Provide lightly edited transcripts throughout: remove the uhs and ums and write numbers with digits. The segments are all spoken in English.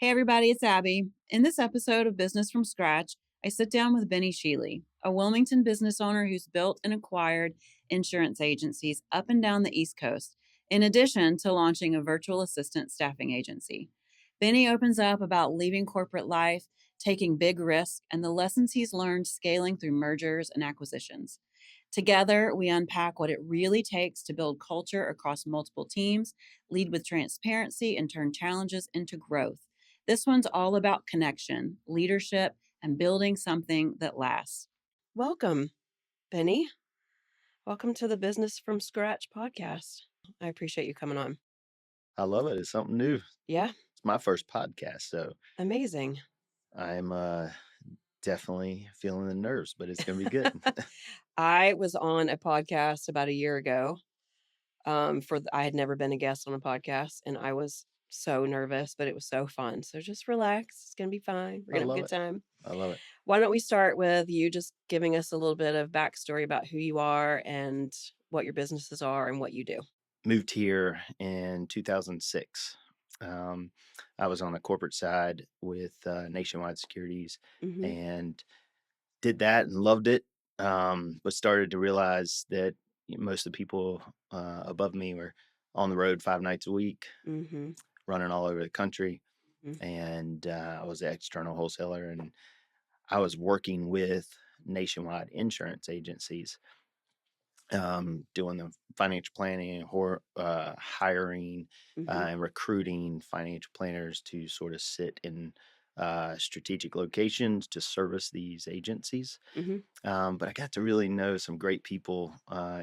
Hey, everybody, it's Abby. In this episode of Business from Scratch, I sit down with Bennie Sheally, a Wilmington business owner who's built and acquired insurance agencies up and down the East Coast, in addition to launching a virtual assistant staffing agency. Bennie opens up about leaving corporate life, taking big risks, and the lessons he's learned scaling through mergers and acquisitions. Together, we unpack what it really takes to build culture across multiple teams, lead with transparency, and turn challenges into growth. This one's all about connection, leadership, and building something that lasts. Welcome, Benny. Welcome to the Business from Scratch podcast. I appreciate you coming on. I love it. It's something new. Yeah, It's my first podcast, so amazing. I'm definitely feeling the nerves, but it's gonna be good. I was on a podcast about a year ago. I had never been a guest on a podcast, and I was so nervous, but it was so fun. So just relax. It's gonna be fine. We're I gonna have a love good it. time. I love it. Why don't we start with you just giving us a little bit of backstory about who you are and what your businesses are and what you do? Moved here in 2006. I was on the corporate side with Nationwide Securities Mm-hmm. and did that and loved it. But started to realize that most of the people above me were on the road 5 nights a week, Mm-hmm. running all over the country. Mm-hmm. And I was the external wholesaler, and I was working with nationwide insurance agencies, doing the financial planning, hiring, Mm-hmm. and recruiting financial planners to sort of sit in strategic locations to service these agencies. Mm-hmm. But I got to really know some great people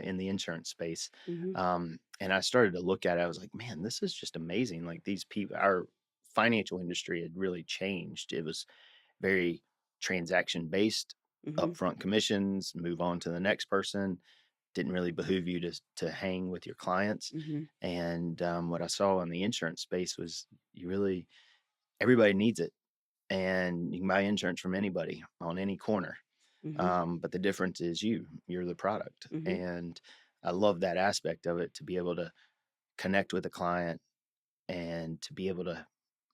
in the insurance space. Mm-hmm. And I started to look at it. I was like, man, this is just amazing. Like these people, our financial industry had really changed. It was very transaction based, Mm-hmm. upfront commissions, move on to the next person. Didn't really behoove you to hang with your clients. Mm-hmm. And what I saw in the insurance space was everybody needs it, and you can buy insurance from anybody on any corner. Mm-hmm. But the difference is you're the product, Mm-hmm. and I love that aspect of it, to be able to connect with a client and to be able to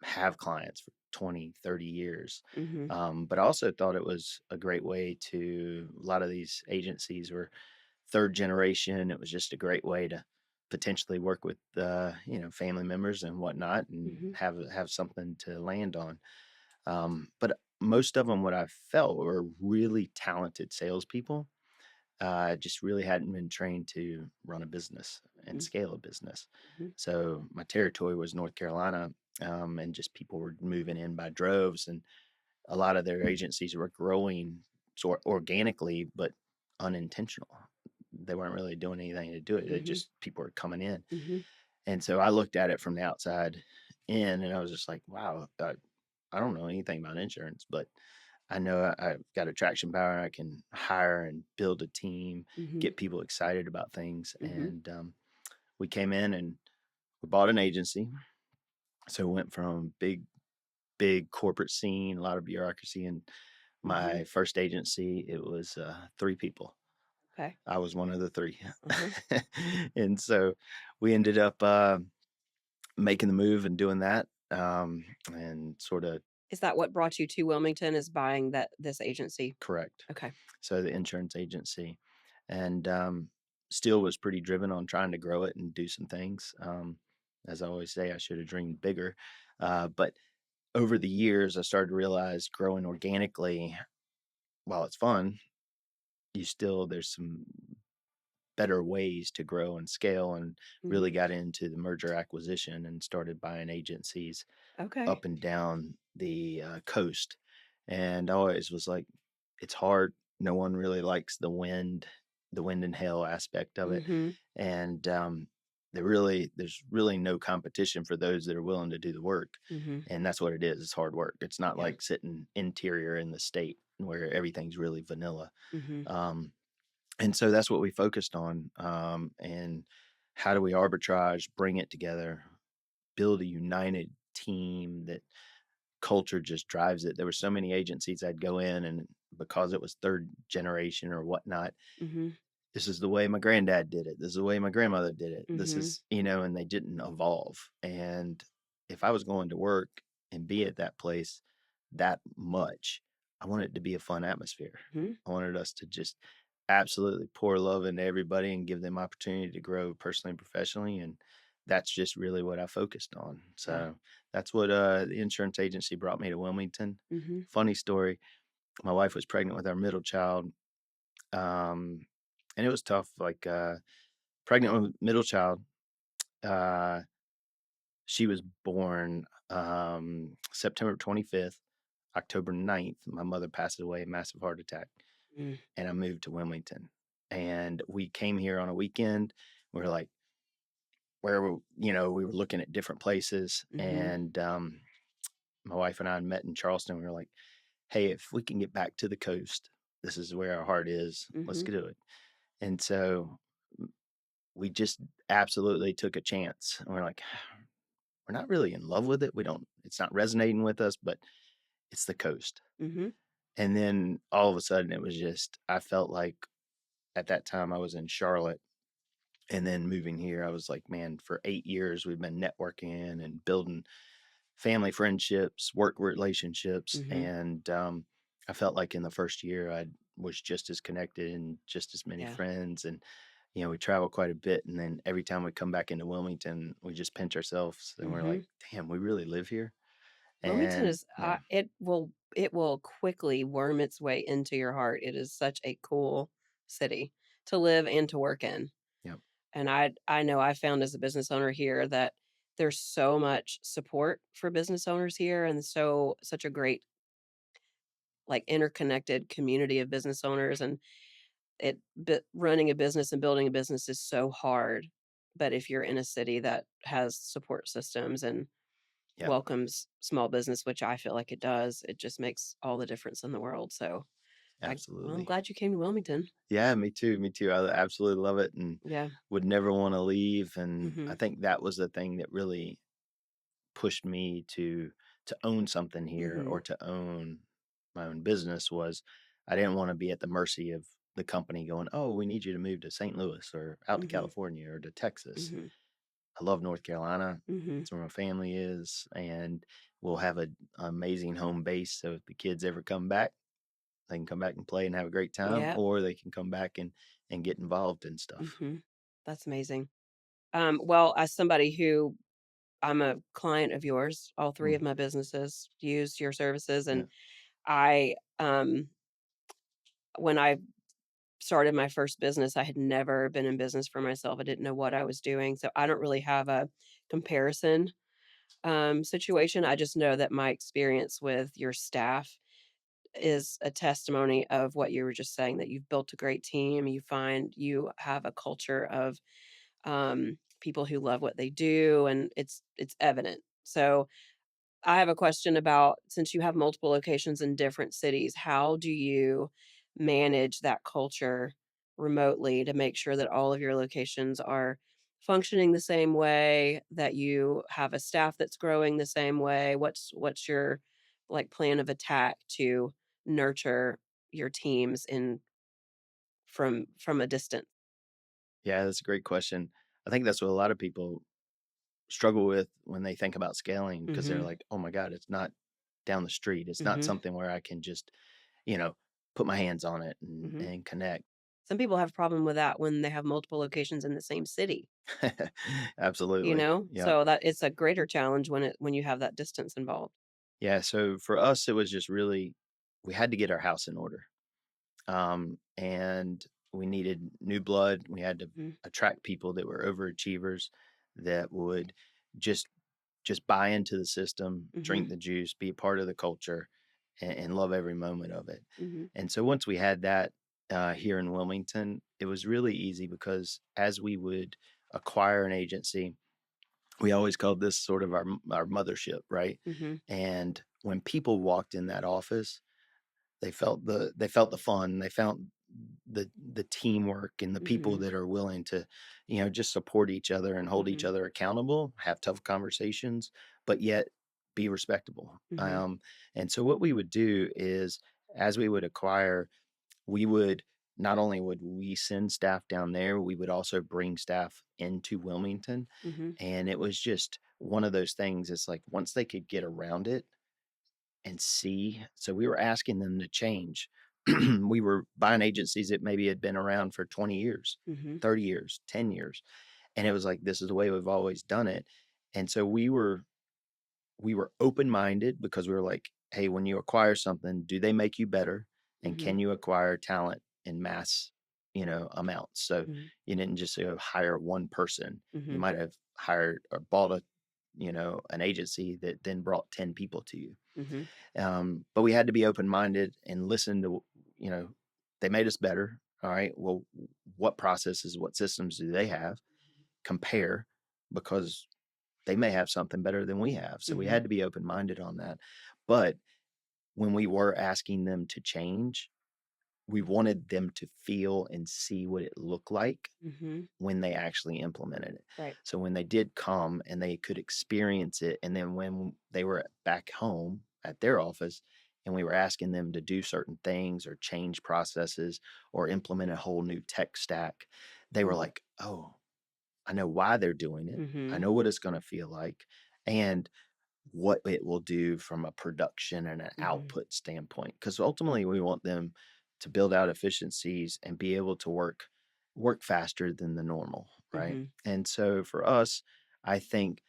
have clients for 20, 30 years. Mm-hmm. But I also thought it was a great way a lot of these agencies were third generation. It was just a great way to potentially work with, family members and whatnot, and Mm-hmm. have something to land on. But most of them, what I felt, were really talented salespeople. Just really hadn't been trained to run a business and scale a business. Mm-hmm. So my territory was North Carolina, and just people were moving in by droves, and a lot of their agencies were growing sort organically, but unintentional. They weren't really doing anything to do it. It Mm-hmm. just people were coming in, Mm-hmm. and so I looked at it from the outside in, and I was just like, wow, I don't know anything about insurance, but I know I've got attraction power. I can hire and build a team, Mm-hmm. get people excited about things. Mm-hmm. And we came in and we bought an agency. So we went from big corporate scene, a lot of bureaucracy. And Mm-hmm. my first agency, it was 3 people. Okay. I was one of the 3. Uh-huh. And so we ended up making the move and doing that, and sort of Is that what brought you to Wilmington, is buying this agency? correct. Okay. So the insurance agency, and still was pretty driven on trying to grow it and do some things. As I always say, I should have dreamed bigger. But over the years, I started to realize growing organically, while it's fun, there's some better ways to grow and scale, and Mm. really got into the merger acquisition and started buying agencies Okay. up and down the coast. And I always was like, it's hard. No one really likes the wind and hail aspect of it. Mm-hmm. And there's really no competition for those that are willing to do the work. Mm-hmm. And that's what it is. It's hard work. It's not Yeah. like sitting interior in the state where everything's really vanilla. Mm-hmm. Um, and so that's what we focused on. And how do we arbitrage, bring it together, build a united team that culture just drives it. There were so many agencies I'd go in, and because it was third generation or whatnot, Mm-hmm. this is the way my granddad did it. This is the way my grandmother did it. This Mm-hmm. is, and they didn't evolve. And if I was going to work and be at that place that much, I want it to be a fun atmosphere. Mhm. I wanted us to just absolutely pour love into everybody and give them opportunity to grow personally and professionally. And that's just really what I focused on. Yeah. So that's what the insurance agency brought me to Wilmington. Mhm. Funny story. My wife was pregnant with our middle child. Um, and it was tough, like pregnant with middle child. Uh, she was born September 25th. October 9th, my mother passed away, a massive heart attack, Mm. and I moved to Wilmington. And we came here on a weekend. We were like, we were looking at different places. Mhm. And my wife and I met in Charleston. We were like, hey, if we can get back to the coast, this is where our heart is. Let's Mhm. do it. And so we just absolutely took a chance. And we're like, we're not really in love with it. It's not resonating with us, but it's the coast. Mhm. And then all of a sudden it was just, I felt like at that time I was in Charlotte, and then moving here, I was like, man, for 8 years we've been networking and building family friendships, work relationships. Mhm. And I felt like in the first year I was just as connected and just as many Yeah. friends. And, we travel quite a bit. And then every time we come back into Wilmington, we just pinch ourselves and we're like, Mhm. damn, we really live here. Wilmington And is yeah, it will quickly worm its way into your heart. It is such a cool city to live and to work in. yeah, And I know I found as a business owner here that there's so much support for business owners here and such a great like interconnected community of business owners and running a business and building a business is so hard. But if you're in a city that has support systems and yeah, welcomes small business, which I feel like it does, it just makes all the difference in the world. So I'm absolutely. glad you came to Wilmington. Yeah, me too. Me too. I absolutely love it and Yeah. would never want to leave. And I Mhm. think that was the thing that really pushed me to own something here or Mhm. to own my own business was I didn't want to be at the mercy of the company going, "Oh, we need you to move to St. Louis or out to Mhm. California or to Texas." Mhm. I love North Carolina. Mhm. It's where my family is, and we'll have an amazing home base. So if the kids ever come back, they can come back and play and have a great time, Yeah. or they can come back and get involved in stuff. Mhm. That's amazing. Well, as somebody who I'm a client of yours, all three of Mm, my businesses use your services, yeah. and I when I started my first business, I had never been in business for myself. I didn't know what I was doing, so I don't really have a comparison situation. I just know that my experience with your staff is a testimony of what you were just saying, that you've built a great team. You have a culture of people who love what they do, and it's evident. So I have a question about, since you have multiple locations in different cities, how do you manage that culture remotely to make sure that all of your locations are functioning the same way, that you have a staff that's growing the same way? What's your like plan of attack to nurture your teams in from a distance? Yeah, that's a great question. I think that's what a lot of people struggle with when they think about scaling because they're Mhm. like, "Oh my god, it's not down the street. It's not Mhm. something where I can just, you know, put my hands on it Mhm. and connect." Some people have a problem with that when they have multiple locations in the same city. Absolutely. Yeah. So that it's a greater challenge when you have that distance involved. Yeah, so for us it was just really we had to get our house in order. And we needed new blood. We had to Mhm. attract people that were overachievers that would just buy into the system, Mhm. drink the juice, be a part of the culture, and love every moment of it. Mhm. And so once we had that here in Wilmington, it was really easy because as we would acquire an agency, we always called this sort of our mothership, right? Mhm. And when people walked in that office, they felt the fun, they felt the teamwork and the people Mhm. that are willing to, just support each other and hold each Mhm. other accountable, have tough conversations, but yet be respectable. Mhm. And so what we would do is as we would acquire, we would not only would we send staff down there, we would also bring staff into Wilmington. Mhm. And it was just one of those things. It's like once they could get around it and see, so we were asking them to change. We were buying agencies that maybe had been around for 20 years, Mhm. 30 years, 10 years. And it was like, this is the way we've always done it. And so we were open-minded because we were like, hey, when you acquire something, do they make you better? And can Mhm. you acquire talent in mass, amounts? So Mhm. you didn't just hire one person. You Mhm. might have hired or bought an agency that then brought 10 people to you. Mhm. But we had to be open-minded and listen to, you know, they made us better. All right. Well, what processes, what systems do they have? Compare, because they may have something better than we have. So we Mhm. had to be open minded on that. But when we were asking them to change, we wanted them to feel and see what it looked like Mhm. when they actually implemented it. Right. So when they did come and they could experience it, and then when they were back home at their office and we were asking them to do certain things or change processes or implement a whole new tech stack, they were like, oh, I know why they're doing it. I Mhm. know what it's going to feel like. And what it will do from a production and an Mhm. output standpoint, because ultimately we want them to build out efficiencies and be able to work faster than the normal, right? Mhm. And so for us, I think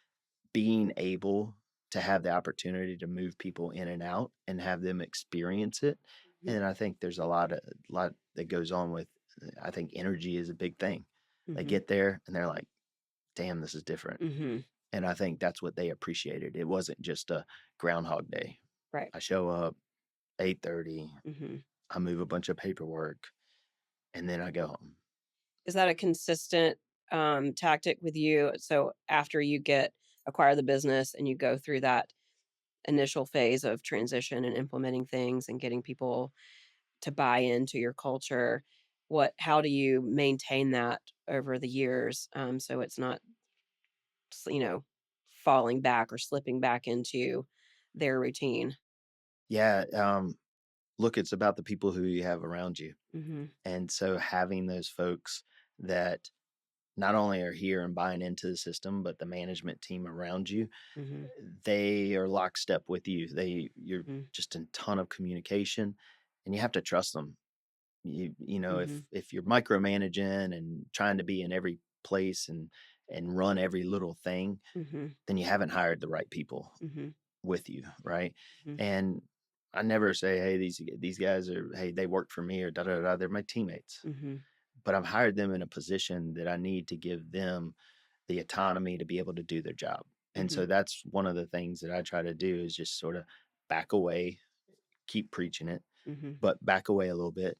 being able to have the opportunity to move people in and out and have them experience it, Mhm. and I think there's a lot that goes on with, I think energy is a big thing. They Mhm. get there and they're like, damn, this is different. Mhm. And I think that's what they appreciated. It wasn't just a Groundhog Day. Right. I show up 8:30, Mhm. I move a bunch of paperwork, and then I go home. Is that a consistent tactic with you? So after you get acquire the business and you go through that initial phase of transition and implementing things and getting people to buy into your culture, how do you maintain that over the years, so it's not s- you know falling back or slipping back into their routine? Yeah, look, it's about the people who you have around you. Mhm. And so having those folks that not only are here and buying into the system, but the management team around you, Mhm. they are lockstep with you. You're Mhm. just in ton of communication, and you have to trust them. You know, if Mhm. if you're micromanaging and trying to be in every place and run every little thing, Mhm. then you haven't hired the right people Mhm. with you, right? Mhm. And I never say, hey, these guys are, hey, they work for me or da da da. They're my teammates, Mhm. but I've hired them in a position that I need to give them the autonomy to be able to do their job. And so Mhm. that's one of the things that I try to do is just sort of back away, keep preaching it, Mhm. but back away a little bit,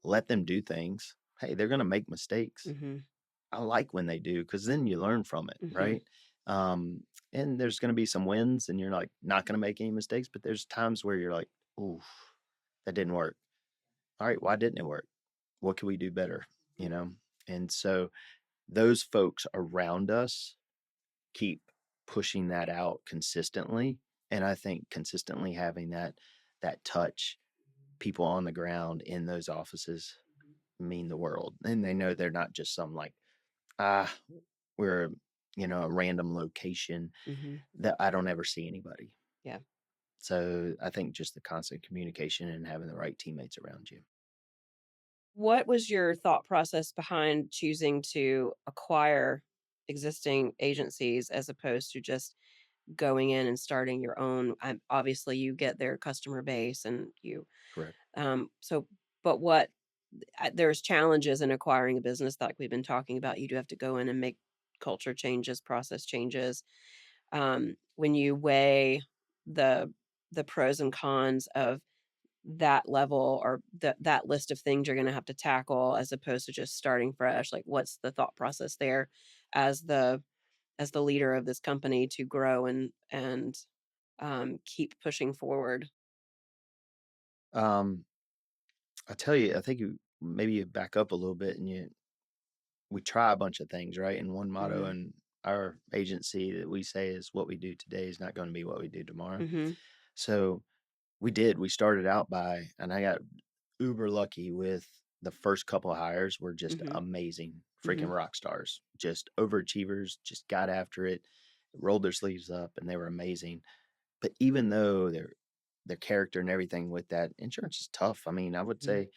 let them do things. Hey, they're going to make mistakes. Mhm. I like when they do because then you learn from it, Mhm. right? Um, and there's going to be some wins, and you're like not going to make any mistakes. But there's times where you're like, "Ooh, that didn't work. All right, why didn't it work? What can we do better?" You know. And so those folks around us keep pushing that out consistently, and I think consistently having that touch, people on the ground in those offices mean the world, and they know they're not just some like, ah, we're, a random location Mhm. that I don't ever see anybody. Yeah. So I think just the constant communication and having the right teammates around you. What was your thought process behind choosing to acquire existing agencies as opposed to just going in and starting your own? Obviously, you get their customer base and Correct. so, but there's challenges in acquiring a business like we've been talking about. You do have to go in and make culture changes, process changes. When you weigh the pros and cons of that level or that list of things you're gonna have to tackle as opposed to just starting fresh, like, what's the thought process there as the leader of this company to grow and keep pushing forward? Um, I tell you, I think maybe you back up a little bit and we try a bunch of things, right? And one motto Mhm. in our agency that we say is what we do today is not going to be what we do tomorrow. Mhm. So we started out and I got uber lucky with the first couple of hires were just Mhm. amazing, freaking Mhm. rock stars, just overachievers, just got after it, rolled their sleeves up, and they were amazing. But even though their character and everything with that, insurance is tough. I mean, I would Mhm. say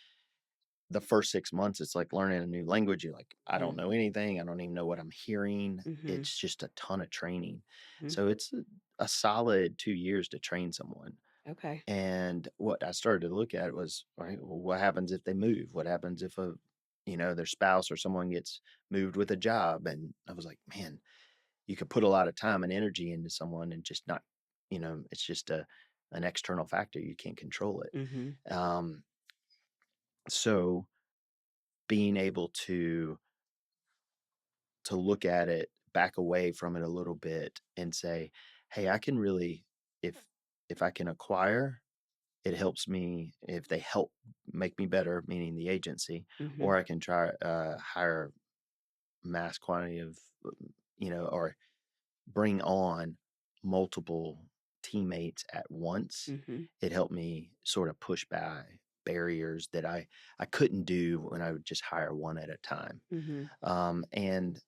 the first 6 months, it's like learning a new language. You're like, I don't Mhm. know anything. I don't even know what I'm hearing. Mhm. It's just a ton of training. Mhm. So it's a solid 2 years to train someone. Okay. And what I started to look at was, all right, well, what happens if they move? What happens if their spouse or someone gets moved with a job? And I was like, man, you could put a lot of time and energy into someone and just not, it's just an external factor. You can't control Mhm. it. So being able to look at it, back away from it a little bit and say, hey, I can really, if I can acquire, it helps me. If they help make me better, meaning the agency, Mhm. or I can try hire mass quantity of, or bring on multiple teammates at once. Mhm. It helped me sort of push by barriers that I couldn't do when I would just hire one at a time. Mhm. And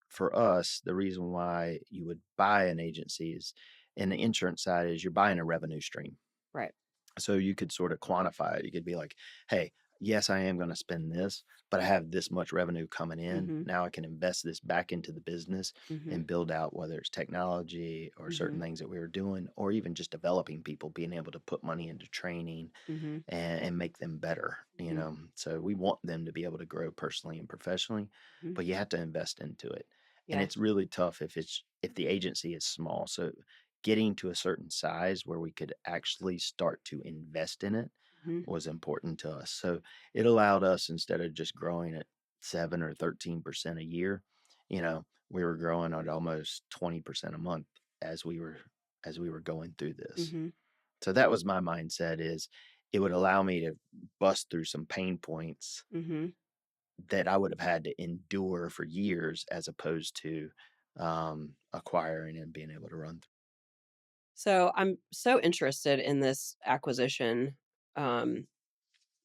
for us, the reason why you would buy an agency is, in the insurance side, is you're buying a revenue stream. Right. So you could sort of quantify it. You could be like, hey, yes, I am going to spend this, but I have this much revenue coming in. Mhm. Now I can invest this back into the business Mhm. and build out, whether it's technology or certain Mhm. things that we were doing, or even just developing people, being able to put money into training Mhm. and make them better. Mhm. So we want them to be able to grow personally and professionally, Mhm. but you have to invest into it. And Yeah. it's really tough if the agency is small. So getting to a certain size where we could actually start to invest in it Mhm. was important to us. So it allowed us, instead of just growing at 7 or 13% a year, we were growing at almost 20% a month as we were going through this. Mhm. So that was my mindset, is it would allow me to bust through some pain points Mhm. that I would have had to endure for years, as opposed to acquiring and being able to run through. So I'm so interested in this acquisition um,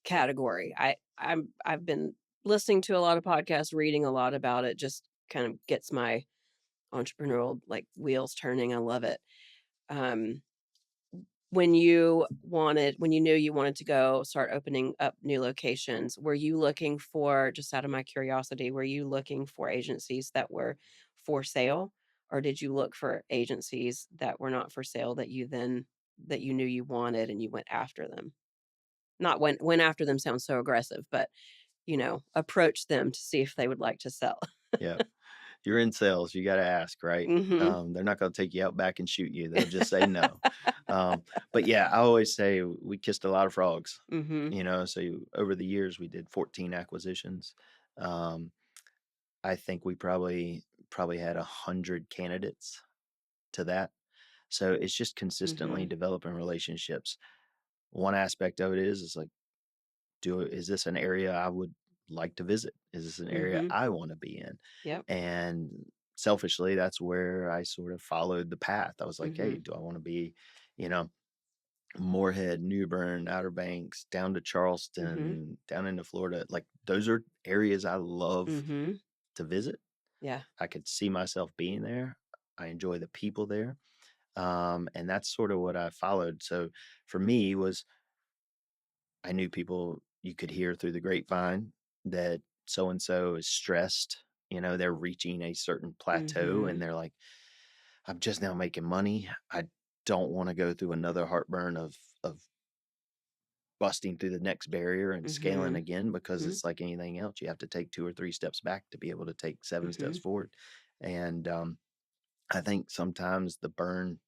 category. I've been listening to a lot of podcasts, reading a lot about it. Just kind of gets my entrepreneurial like wheels turning. I love it. Um, when you knew you wanted to go start opening up new locations, were you looking for, just out of my curiosity, were you looking for agencies that were for sale, or did you look for agencies that were not for sale that you knew you wanted and you went after them? Not went after them sounds so aggressive, but approach them to see if they would like to sell. Yeah. You're in sales, you gotta ask, right? Mhm. They're not gonna take you out back and shoot you. They'll just say no. But yeah, I always say we kissed a lot of frogs, Mhm. so over the years we did 14 acquisitions. Um, I think we probably had 100 candidates to that. So it's just consistently Mhm. developing relationships. One aspect of it is like, is this an area I would like to visit? Is this an area Mhm. I want to be in? Yep. And selfishly, that's where I sort of followed the path. I was like, hey, Mhm. do I want to be, you know, Moorhead, New Bern, Outer Banks, down to Mhm. Charleston, down into Florida? Like, those are areas I love Mhm. to visit. Yeah. I could see myself being there. I enjoy the people there. And that's sort of what I followed. So for me was, I knew people, you could hear through the grapevine that so and so is stressed. They're reaching a certain plateau and Mhm. they're like, I'm just now making money. I don't want to go through another heartburn of busting through the next barrier and scaling Mhm. again, because Mhm. it's like anything else. You have to take 2 or 3 steps back to be able to take 7 steps Mhm. forward. And I think sometimes the burn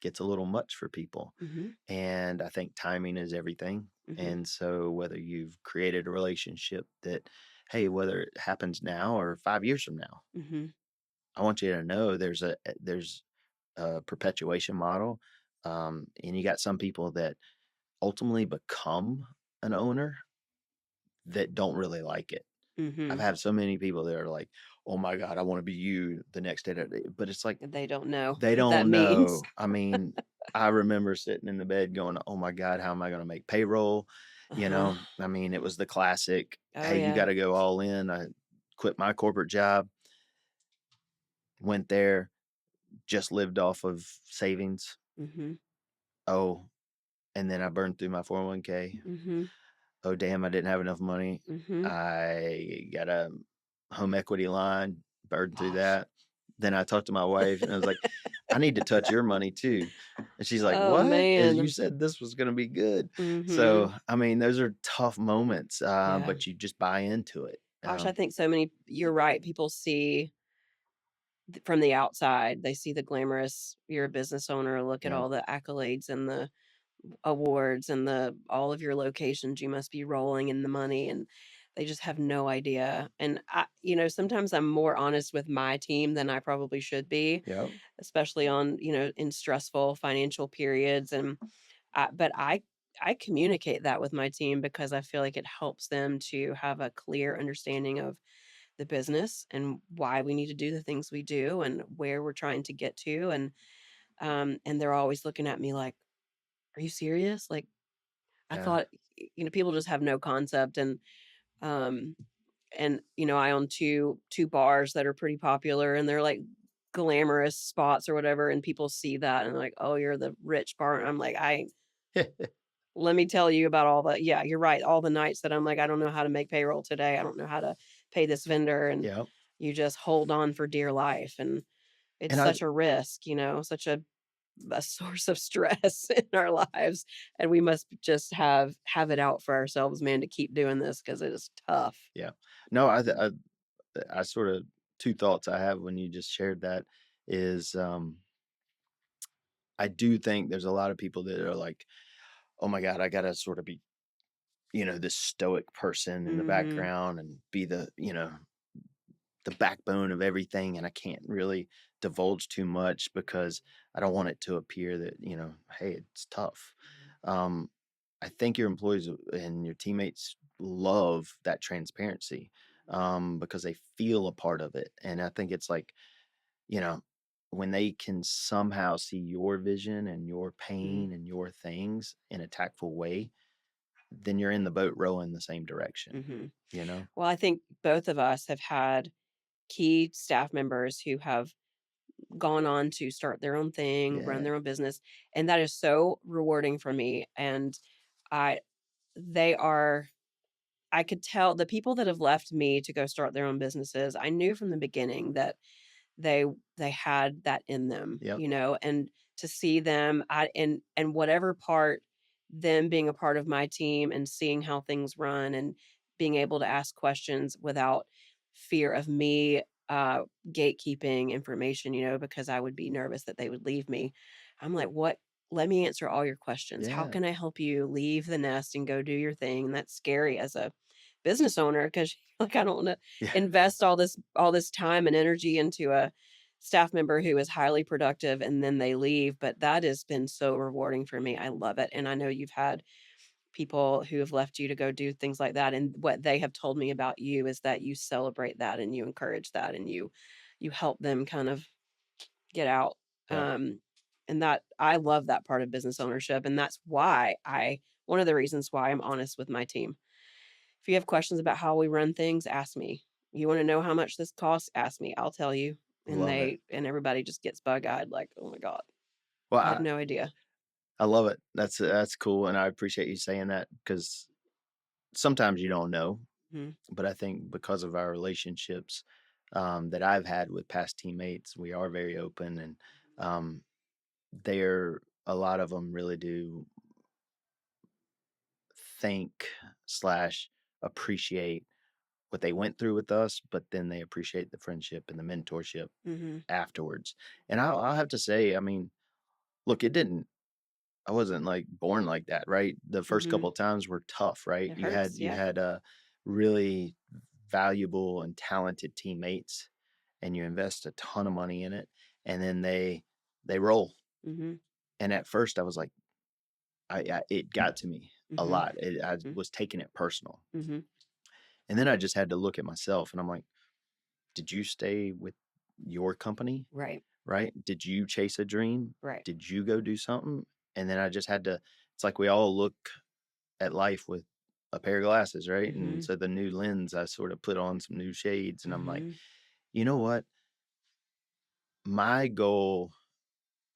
gets a little much for people. Mhm. And I think timing is everything. Mhm. And so whether you've created a relationship that, hey, whether it happens now or 5 years from now, Mhm. I want you to know there's a perpetuation model. And you got some people that ultimately become an owner that don't really like it. I've Mhm. had so many people that are like, oh my God, I want to be you the next day. But it's like, They don't know they what that don't means. know. I mean, I remember sitting in the bed going, "Oh my God, how am I gonna make payroll?" I mean, it was the classic, Oh, hey, you yeah. got to go all in. I quit my corporate job, went there, just lived off of savings. Mhm. Oh, and then I burned through my 401k. Mhm. Oh, damn, I didn't have enough money. Mhm. I got a home equity line, burned through Gosh. that. Then I talked to my wife and I was like, I need to touch your money too. And she's like, Oh, what? As you man. said, this was going to be good. So, Mhm. I mean, those are tough moments, Yeah. but you just buy into it. Gosh, I think so many you're right, people from the outside, they see the glamorous, you're a business owner, look at Yeah. all the accolades and the awards and the all of your locations, you must be rolling in the money, and they just have no idea. And sometimes I'm more honest with my team than I probably should be, Yeah. especially on, in stressful financial periods. And I communicate that with my team because I feel like it helps them to have a clear understanding of the business and why we need to do the things we do and where we're trying to get to. And they're always looking at me like, are you serious? Like, I Yeah. thought, people just have no concept. Um, I own two bars that are pretty popular, and they're like glamorous spots or whatever. And people see that and they're like, oh, you're the rich bar. And I'm like, let me tell you about all the, yeah, you're right. All the nights that I'm like, I don't know how to make payroll today. I don't know how to pay this vendor. And Yeah. you just hold on for dear life. And it's And I, such a risk, such a source of stress in our lives, and we must just have it out for ourselves, man, to keep doing this because it is tough. yeah. No, I sort of, two thoughts I have when you just shared that is, I do think there's a lot of people that are like, oh my God, I got to sort of be, this stoic person in the Mhm. background and be the backbone of everything. And I can't really divulge too much because I don't want it to appear that, hey, it's tough. Um, I think your employees and your teammates love that transparency, because they feel a part of it. And I think it's like, you know, when they can somehow see your vision and your Mhm. pain and your things in a tactful way, then you're in the boat rowing the same direction, Mhm. you know? Well, I think both of us have had key staff members who have gone on to start their own thing, run Yeah. their own business, and that is so rewarding for me. And I they are I could tell the people that have left me to go start their own businesses, I knew from the beginning that they they had that in them, Yep. and to see them and whatever part, them being a part of my team and seeing how things run and being able to ask questions without fear of me gatekeeping information, because I would be nervous that they would leave me. I'm like, what? Let me answer all your questions. How Yeah. can I help you leave the nest and go do your thing? And that's scary as a business owner because like I don't want to Yeah. invest all this time and energy into a staff member who is highly productive and then they leave. But that has been so rewarding for me. I love it. And I know you've had people who have left you to go do things like that. And what they have told me about you is that you celebrate that and you encourage that and you help them kind of get out. Yep. And that I love that part of business ownership. And that's why one of the reasons why I'm honest with my team. If you have questions about how we run things, ask me. You want to know how much this costs? Ask me. I'll tell you. And Love it. everybody just gets bug-eyed like, "Oh my god, Well, I had no idea." I love it. That's cool. And I appreciate you saying that because sometimes you don't know, Mhm. but I think because of our relationships, that I've had with past teammates, we are very open, and um, they're a lot of them really do think slash appreciate what they went through with us, but then they appreciate the friendship and the mentorship Mhm. afterwards. And I'll have to say, I mean, look, it didn't. I wasn't like born like that, right? The first couple Mhm. of times were tough, right? It You had hurts, you yeah. had really valuable and talented teammates, and you invest a ton of money in it, and then they roll. Mhm. And at first, I was like, it got to me a Mhm. lot. I Mhm. was taking it personal, Mhm. and then I just had to look at myself, and I'm like, did you stay with your company? Right. Right? Did you chase a dream? Right. Did you go do something? And then I just had to. It's like we all look at life with a pair of glasses, right? And Mhm. so the new lens, I sort of put on some new shades, and I'm like, Mhm. you know what? My goal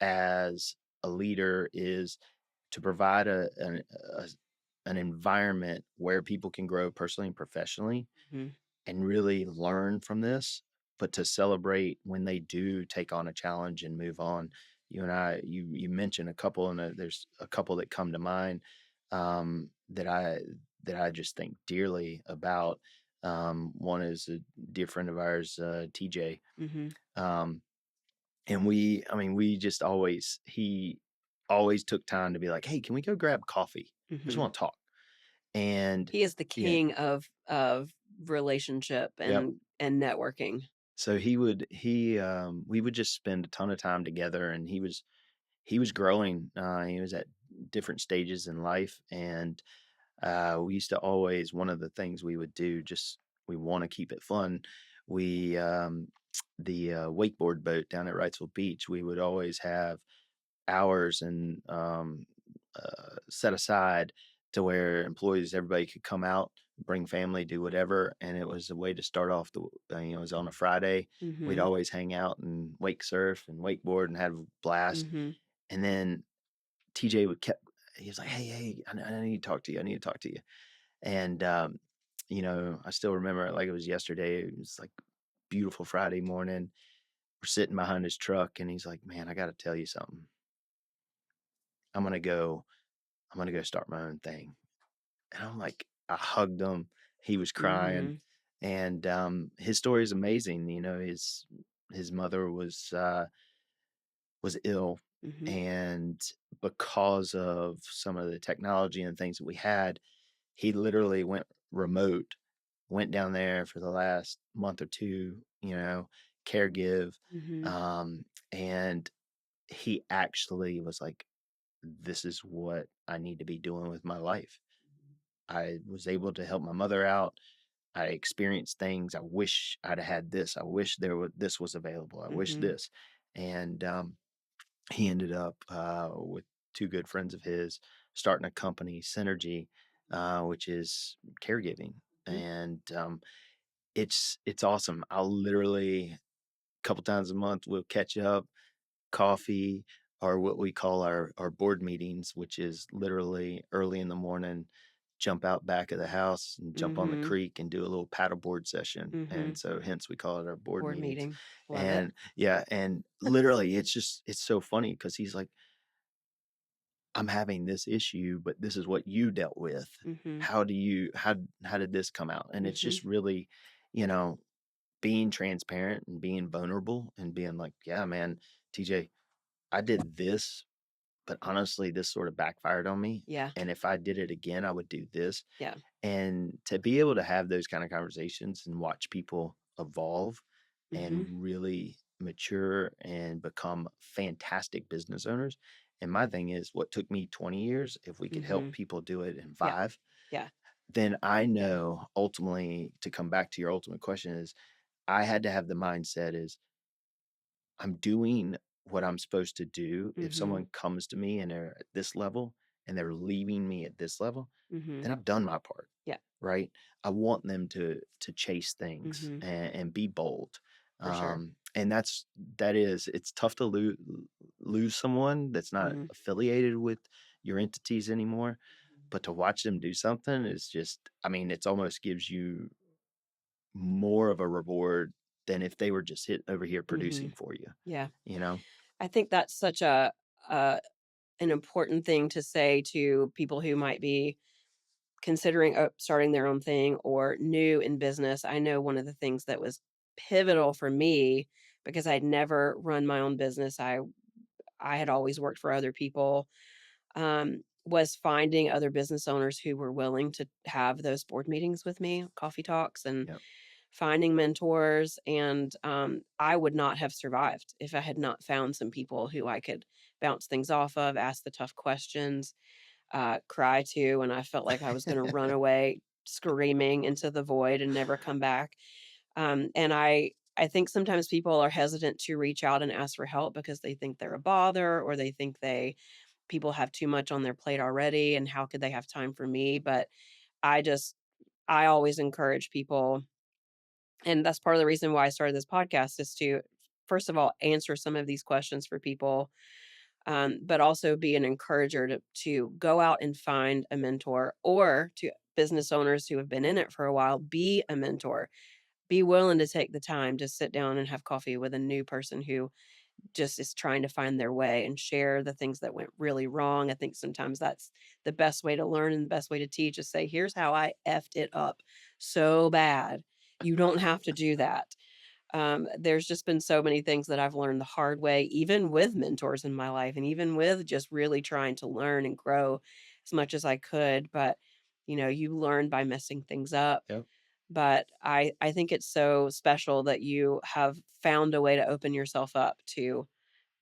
as a leader is to provide an environment where people can grow personally and professionally Mhm. and really learn from this, but to celebrate when they do take on a challenge and move on. You mentioned a couple, and there's a couple that come to mind, that I just think dearly about. One is a dear friend of ours, TJ. Mhm. Um, and I mean, we just he always took time to be like, "Hey, can we go grab coffee? I just Mhm. want to talk." And He is the yeah, king of relationship yep. and networking. So we would just spend a ton of time together, and he was growing. He was at different stages in life, and we used to always, one of the things we would do, just we want to keep it fun. We the wakeboard boat down at Wrightsville Beach. We would always have hours and set aside to where employees, everybody could come out, bring family, do whatever, and it was a way to start off it was on a Friday. We'd Mhm. always hang out and wake surf and wakeboard and have a blast. Mhm. And then TJ he was like, hey, I need to talk to you. I need to talk to you. And I still remember it like it was yesterday. It was like beautiful Friday morning. We're sitting behind his truck, and he's like, man, I got to tell you something. I'm gonna go. I'm gonna go start my own thing. And I'm like, I hugged him. He was crying, Mhm. and his story is amazing. His mother was ill, Mhm. and because of some of the technology and things that we had, he literally went remote, went down there for the last month or two, caregive, Mhm. um, and he actually was like, "This is what I need to be doing with my life." I was able to help my mother out. I experienced things. I wish I'd had this. I wish this was available. I wish Mhm. this. And he ended up with two good friends of his starting a company, Synergy, which is caregiving. Mhm. And it's awesome. I'll literally a couple times a month we'll catch up, coffee, or what we call our board meetings, which is literally early in the morning, jump out back of the house and jump on the Mhm. creek and do a little paddleboard session. And Mhm. so hence we call it our board Board meetings. meeting. Love it. And yeah, and literally it's so funny because he's like, I'm having this issue, but this is what you dealt with. Mhm. How did this come out? And it's Mhm. just really, you know, being transparent and being vulnerable and being like, yeah, man, TJ, I did this, but honestly, this sort of backfired on me. Yeah. And if I did it again, I would do this. Yeah. And to be able to have those kind of conversations and watch people evolve and Mhm. really mature and become fantastic business owners. And my thing is, what took me 20 years, if we could help Mhm. people do it in Yeah. 5, Yeah. then I know ultimately, to come back to your ultimate question, is I had to have the mindset is I'm doing what I'm supposed to do. If Mhm. someone comes to me and they're at this level and they're leaving me at this level, Mhm. then I've done my part, Yeah. right? I want them to chase things Mhm. and be bold. For sure. And it's tough to lose someone that's not Mhm. affiliated with your entities anymore, but to watch them do something is just, I mean, it's almost gives you more of a reward than if they were just hit over here producing Mhm. for you, Yeah. you know? I think that's such a an important thing to say to people who might be considering starting their own thing or new in business. I know one of the things that was pivotal for me because I'd never run my own business. I had always worked for other people. Was finding other business owners who were willing to have those board meetings with me, coffee talks, and Yep. finding mentors. And I would not have survived if I had not found some people who I could bounce things off of, ask the tough questions, cry to when I felt like I was going to run away screaming into the void and never come back. And I think sometimes people are hesitant to reach out and ask for help because they think they're a bother or they think people have too much on their plate already and how could they have time for me? But I just I always encourage people, and that's part of the reason why I started this podcast, is to, first of all, answer some of these questions for people, but also be an encourager to go out and find a mentor, or to business owners who have been in it for a while, be a mentor. Be willing to take the time to sit down and have coffee with a new person who just is trying to find their way, and share the things that went really wrong. I think sometimes that's the best way to learn, and the best way to teach is say, here's how I effed it up so bad. You don't have to do that. There's just been so many things that I've learned the hard way, even with mentors in my life, and even with just really trying to learn and grow as much as I could. But, you learn by messing things up. Yep. But I think it's so special that you have found a way to open yourself up to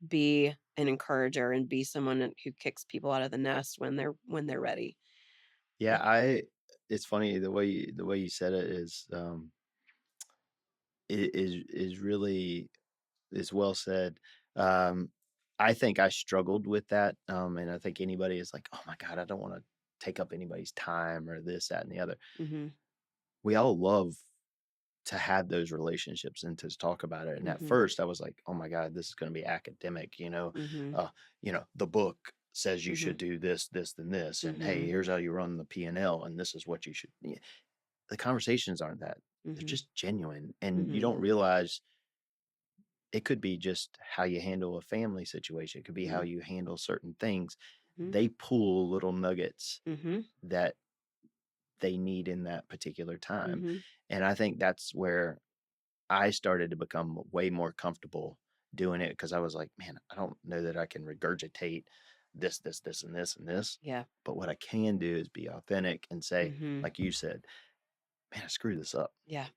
be an encourager and be someone who kicks people out of the nest when they're ready. Yeah, it's funny the way you said it is really is well said. Um, I think I struggled with that, and I think anybody is like, "Oh my god, I don't want to take up anybody's time or this, that, and the other." Mhm. We all love to have those relationships and to talk about it. And at Mhm. first, I was like, "Oh my god, this is going to be academic," Mhm. uh, the book says you should Mhm. do this, this, and this, and hey, Mhm. here's how you run the P&L, and this is what you should. The conversations aren't that; they're Mhm. just genuine, and you Mhm. don't realize it could be just how you handle a family situation. It could be how Mhm. you handle certain things. Mhm. They pull little nuggets Mhm. that they need in that particular time. Mhm. And I think that's where I started to become way more comfortable doing it because I was like, man, I don't know that I can regurgitate this, and this, and this. Yeah. But what I can do is be authentic and say, Mhm. like you said, man, I screwed this up. Yeah.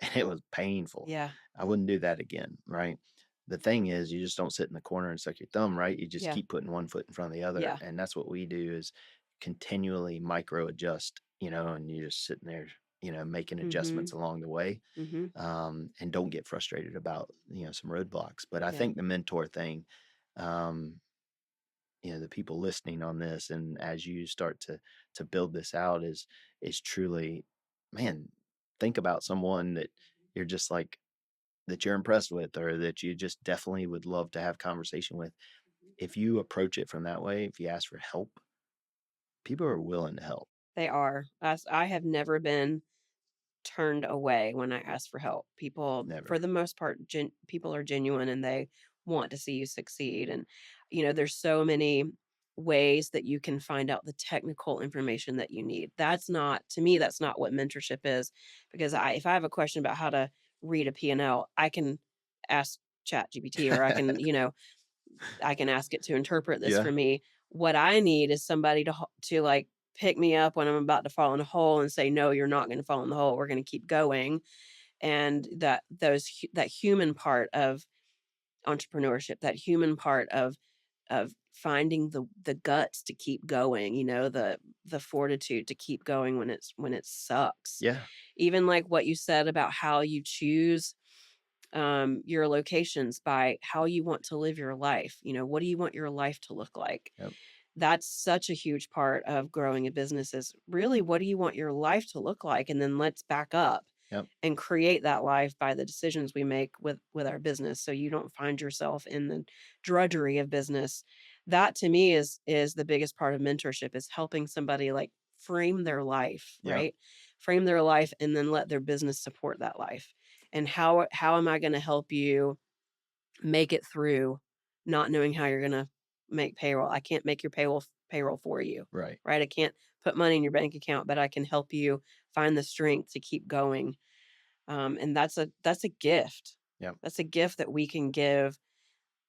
And it was painful. Yeah. I wouldn't do that again, right? The thing is, you just don't sit in the corner and suck your thumb, right? You just Yeah. keep putting one foot in front of the other. Yeah. And that's what we do is continually micro adjust, and you're just sitting there, making adjustments Mhm. along the way, Mhm. and don't get frustrated about, some roadblocks. But I Yeah. think the mentor thing, um, the people listening on this, and as you start to build this out, is truly, man, think about someone that you're just like that you're impressed with, or that you just definitely would love to have conversation with. If you approach it from that way, if you ask for help, people are willing to help. They are. I have never been turned away when I ask for help. People, for Never. the most part, people are genuine, and they want to see you succeed. And, there's so many ways that you can find out the technical information that you need. That's not, to me, that's not what mentorship is. Because if I have a question about how to read a P&L, I can ask Chat GPT, or I can ask it to interpret this Yeah. for me. What I need is somebody to like pick me up when I'm about to fall in a hole and say, "No, you're not going to fall in the hole. We're going to keep going." And that human part of entrepreneurship, that human part of finding the guts to keep going, the fortitude to keep going when it sucks. Yeah. Even like what you said about how you choose your locations by how you want to live your life. What do you want your life to look like? Yep. That's such a huge part of growing a business, is really, what do you want your life to look like? And then let's back up Yep. and create that life by the decisions we make with our business, so you don't find yourself in the drudgery of business. That to me is the biggest part of mentorship, is helping somebody like frame their life, Yep. right? Frame their life, and then let their business support that life. And how am I going to help you make it through not knowing how you're going to make payroll? I can't make your payroll for you, Right. right? I can't put money in your bank account, but I can help you find the strength to keep going. And that's a gift. Yep. That's a gift that we can give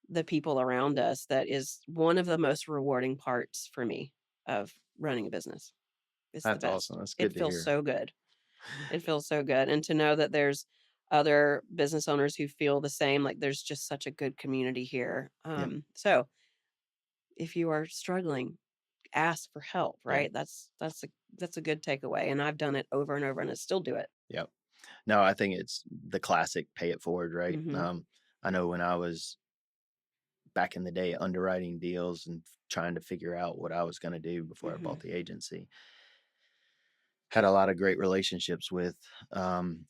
the people around us. That is one of the most rewarding parts for me of running a business. It's the That's best. awesome. That's It good to feels hear. so good. It feels so good. And to know that there's other business owners who feel the same, like there's just such a good community here. Yep. So if you are struggling, ask for help, Yeah. right? That's a good takeaway. And I've done it over and over, and I still do it. Yep. No, I think it's the classic pay it forward, right? Hmm. I know when I was back in the day underwriting deals and trying to figure out what I was going to do before I bought Hmm. the agency, had a lot of great relationships with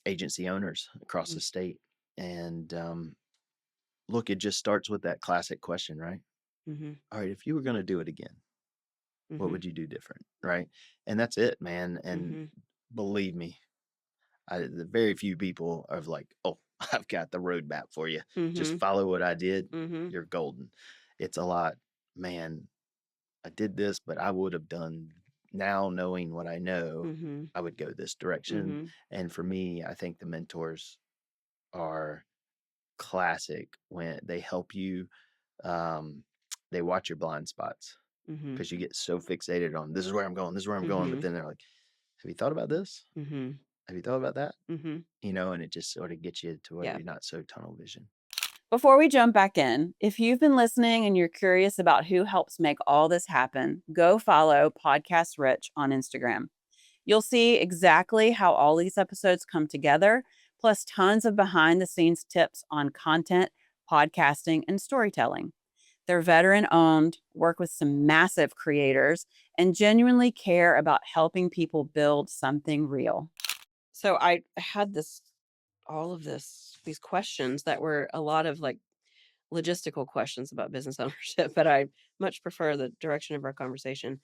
agency owners across Mm, the state. And look, it just starts with that classic question, right? mhm, All right, if you were going to do it again, what mhm, would you do different? Right. And that's it, man. And mhm, believe me, the very few people are like, oh, I've got the roadmap for you. Just mhm, follow what I did. mhm, You're golden. It's a lot, man. I did this, but I would have done now knowing what I know, mhm, I would go this direction. mhm, And for me, I think the mentors are classic when they help you. Um, they watch your blind spots mhm, because you get so fixated on this is where I'm going, this is where I'm going. But mhm, then they're like, have you thought about this? mhm, Have you thought about that? mhm. And it just sort of gets you to where Yeah. you're not so tunnel vision. Before we jump back in, if you've been listening and you're curious about who helps make all this happen, go follow Podcast Rich on Instagram. You'll see exactly how all these episodes come together, plus tons of behind the scenes tips on content, podcasting, and storytelling. They're veteran owned, work with some massive creators, and genuinely care about helping people build something real. So I had all of these questions that were a lot of like logistical questions about business ownership, but I much prefer the direction of our conversation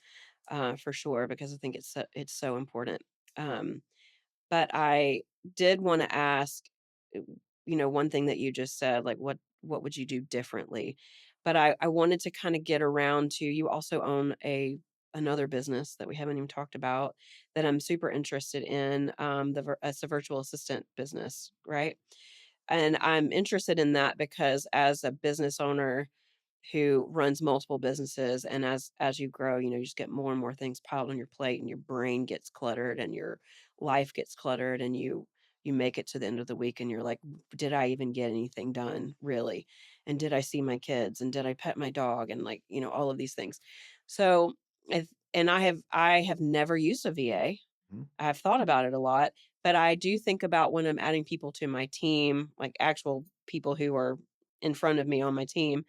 for sure because I think it's so important. Um, but I did want to ask, uh, one thing that you just said, like what would you do differently? But I wanted to kind of get around to you also own another business that we haven't even talked about that I'm super interested in. It's a virtual assistant business, right? And I'm interested in that because as a business owner who runs multiple businesses and as you grow, you just get more and more things piled on your plate and your brain gets cluttered and your life gets cluttered and you make it to the end of the week and you're like, did I even get anything done really? And did I see my kids and did I pet my dog and like, all of these things. So, and I have never used a VA. Mhm. I've thought about it a lot, but I do think about when I'm adding people to my team, like actual people who are in front of me on my team.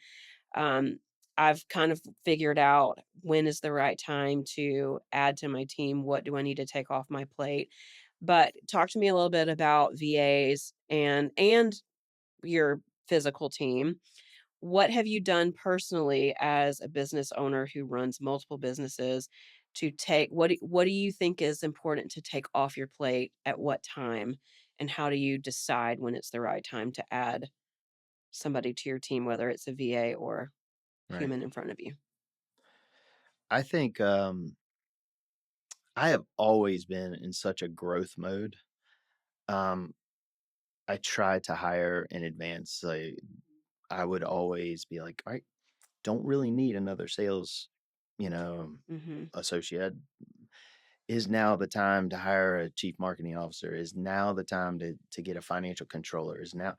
um, I've kind of figured out when is the right time to add to my team. What do I need to take off my plate? But talk to me a little bit about VAs and your physical team. What have you done personally as a business owner who runs multiple businesses to take what do you think is important to take off your plate at what time? And how do you decide when it's the right time to add somebody to your team, whether it's a VA or Right. human in front of you? I think I have always been in such a growth mode. Um, I try to hire in advance. I would always be like, all right, don't really need another sales, you know, Mhm. associate. Is now the time to hire a chief marketing officer? Is now the time to get a financial controller? Is now,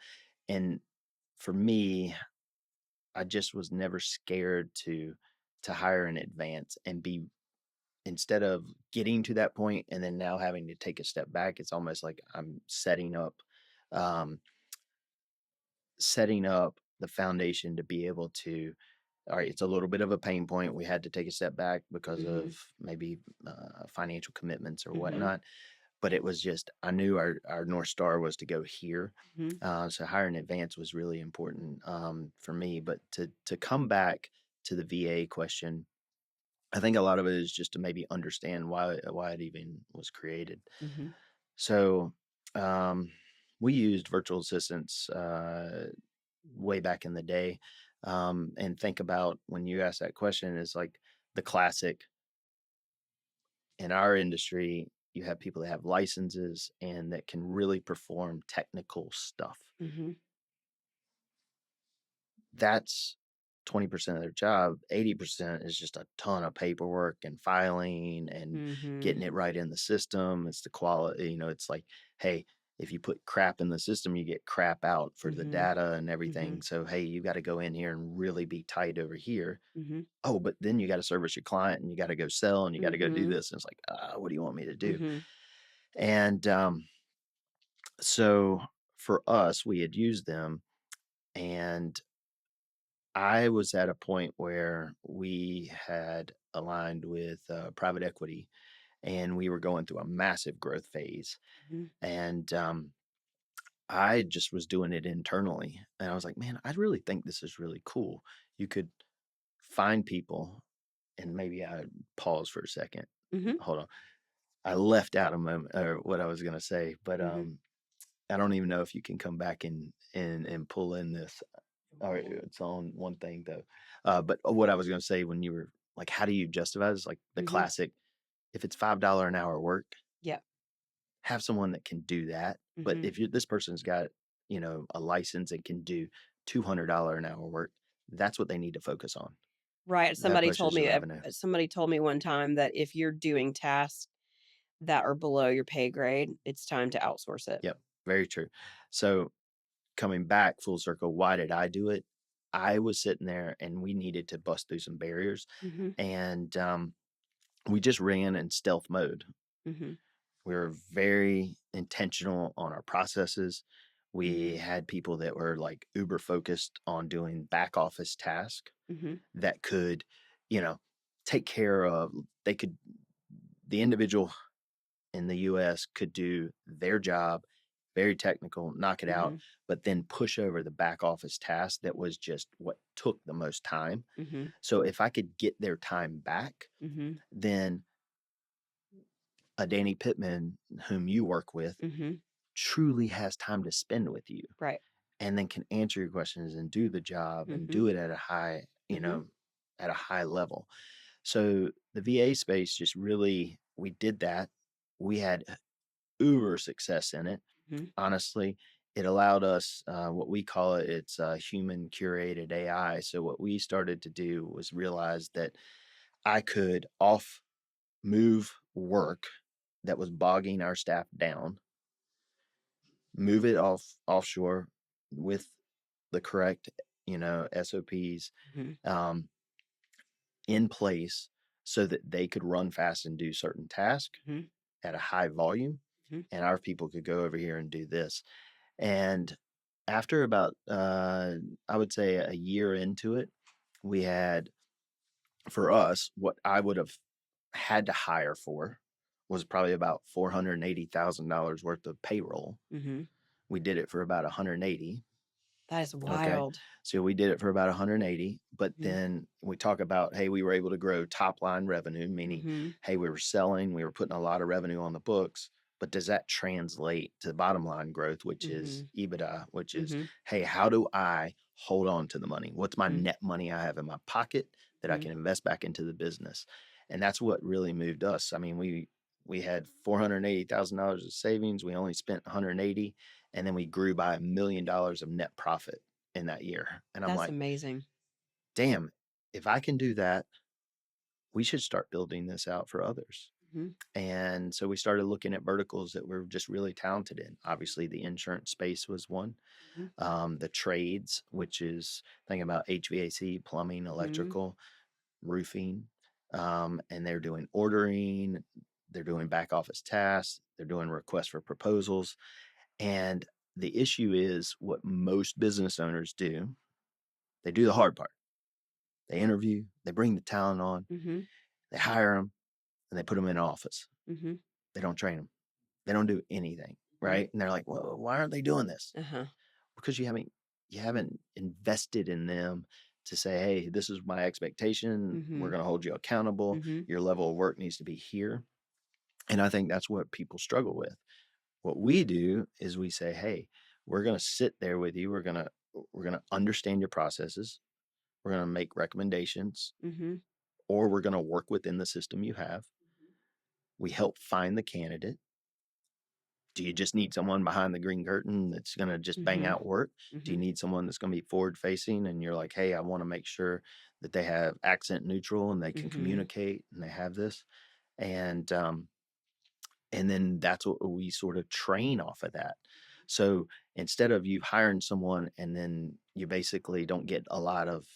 and for me, I just was never scared to hire in advance and be instead of getting to that point and then now having to take a step back. It's almost like I'm um, setting up the foundation to be able to. All right, it's a little bit of a pain point. We had to take a step back because of Mhm. maybe financial commitments or Mhm. whatnot. But it was just I knew our North Star was to go here. Mhm. So hiring in advance was really important for me. But to come back to the VA question, I think a lot of it is just to maybe understand why it even was created. Mhm. So um, we used virtual assistants way back in the day, and think about when you ask that question is like the classic in our industry. You have people that have licenses and that can really perform technical stuff. Mhm. That's 20% of their job. 80% is just a ton of paperwork and filing and Mhm. getting it right in the system. It's the quality, it's like, hey, if you put crap in the system, you get crap out for the Mhm. data and everything. Mhm. So, hey, you got to go in here and really be tight over here. Mhm. Oh, but then you got to service your client and you got to go sell and you got to go do Mhm. this. And it's like, what do you want me to do? Mhm. And so for us, we had used them and I was at a point where we had aligned with private equity, and we were going through a massive growth phase. Mhm. And I just was doing it internally. And I was like, man, I really think this is really cool. You could find people, and maybe I pause for a second. Mhm. Hold on. I left out a moment or what I was gonna say, but Mhm. I don't even know if you can come back and pull in this. All right, it's on one thing though. But what I was gonna say when you were like, how do you justify this? Like the Mhm. classic, if it's $5 an hour work, Yeah. have someone that can do that. But Mhm. if this person's got, a license and can do $200 an hour work, that's what they need to focus on. Right. That pushes the revenue. Somebody told me one time that if you're doing tasks that are below your pay grade, it's time to outsource it. Yep, very true. So coming back full circle, why did I do it? I was sitting there and we needed to bust through some barriers, Mhm. and we just ran in stealth mode. Mhm. We were very intentional on our processes. We Mhm. had people that were like uber focused on doing back office tasks Mhm. that could, you know, take care of, they could, the individual in the US could do their job, very technical, knock it out, Mhm. but then push over the back office task that was just what took the most time. Mhm. So if I could get their time back, Mhm. then a Danny Pittman, whom you work with, Mhm. truly has time to spend with you Right. and then can answer your questions and do the job and Mhm. do it at a high, Mhm. at a high level. So the VA space just really, we did that. We had uber success in it. Mhm. Honestly, it allowed us, what we call it, it's human curated AI. So what we started to do was realize that I could off move work that was bogging our staff down, move it offshore with the correct, SOPs Mhm. um, in place so that they could run fast and do certain tasks Mhm. at a high volume, Mhm. and our people could go over here and do this. And after about, I would say a year into it, we had, for us, what I would have had to hire for was probably about $480,000 worth of payroll. Mhm. We did it for about 180. That is Okay. wild. So we did it for about 180, but Mhm. then we talk about, hey, we were able to grow top line revenue, meaning, Mhm. hey, we were selling, we were putting a lot of revenue on the books, but does that translate to bottom line growth, which is Mhm. EBITDA, which is, Mhm. hey, how do I hold on to the money? What's my Mhm. net money I have in my pocket that I Mhm. can invest back into the business? And that's what really moved us. I mean, we had $480,000 of savings. We only spent 180, and then we grew by $1 million of net profit in that year. And I'm That's like, amazing. damn, if I can do that, we should start building this out for others. Mhm. And so we started looking at verticals that we're just really talented in. Obviously, the insurance space was one. Mhm. The trades, which is thinking about HVAC, plumbing, Mhm. electrical, roofing, and they're doing ordering, they're doing back office tasks, they're doing requests for proposals. And the issue is what most business owners do, they do the hard part. They interview, they bring the talent on, Mhm. they hire them, and they put them in office. Mhm. They don't train them. They don't do anything, Mhm. right? And they're like, "Well, why aren't they doing this?" Uh-huh. Because you haven't invested in them to say, "Hey, this is my expectation. We're Mhm. going to hold you accountable. Mhm. Your level of work needs to be here." And I think that's what people struggle with. What we do is we say, "Hey, we're going to sit there with you. We're going to understand your processes. We're going to make recommendations, Mhm. or we're going to work within the system you have. We help find the candidate. Do you just need someone behind the green curtain that's going to just bang Mhm. out work? Do you Mhm. need someone that's going to be forward facing and you're like, hey, I want to make sure that they have accent neutral and they can Mhm. communicate and they have this?" And and then that's what we sort of train off of that. So instead of you hiring someone and then you basically don't get a lot of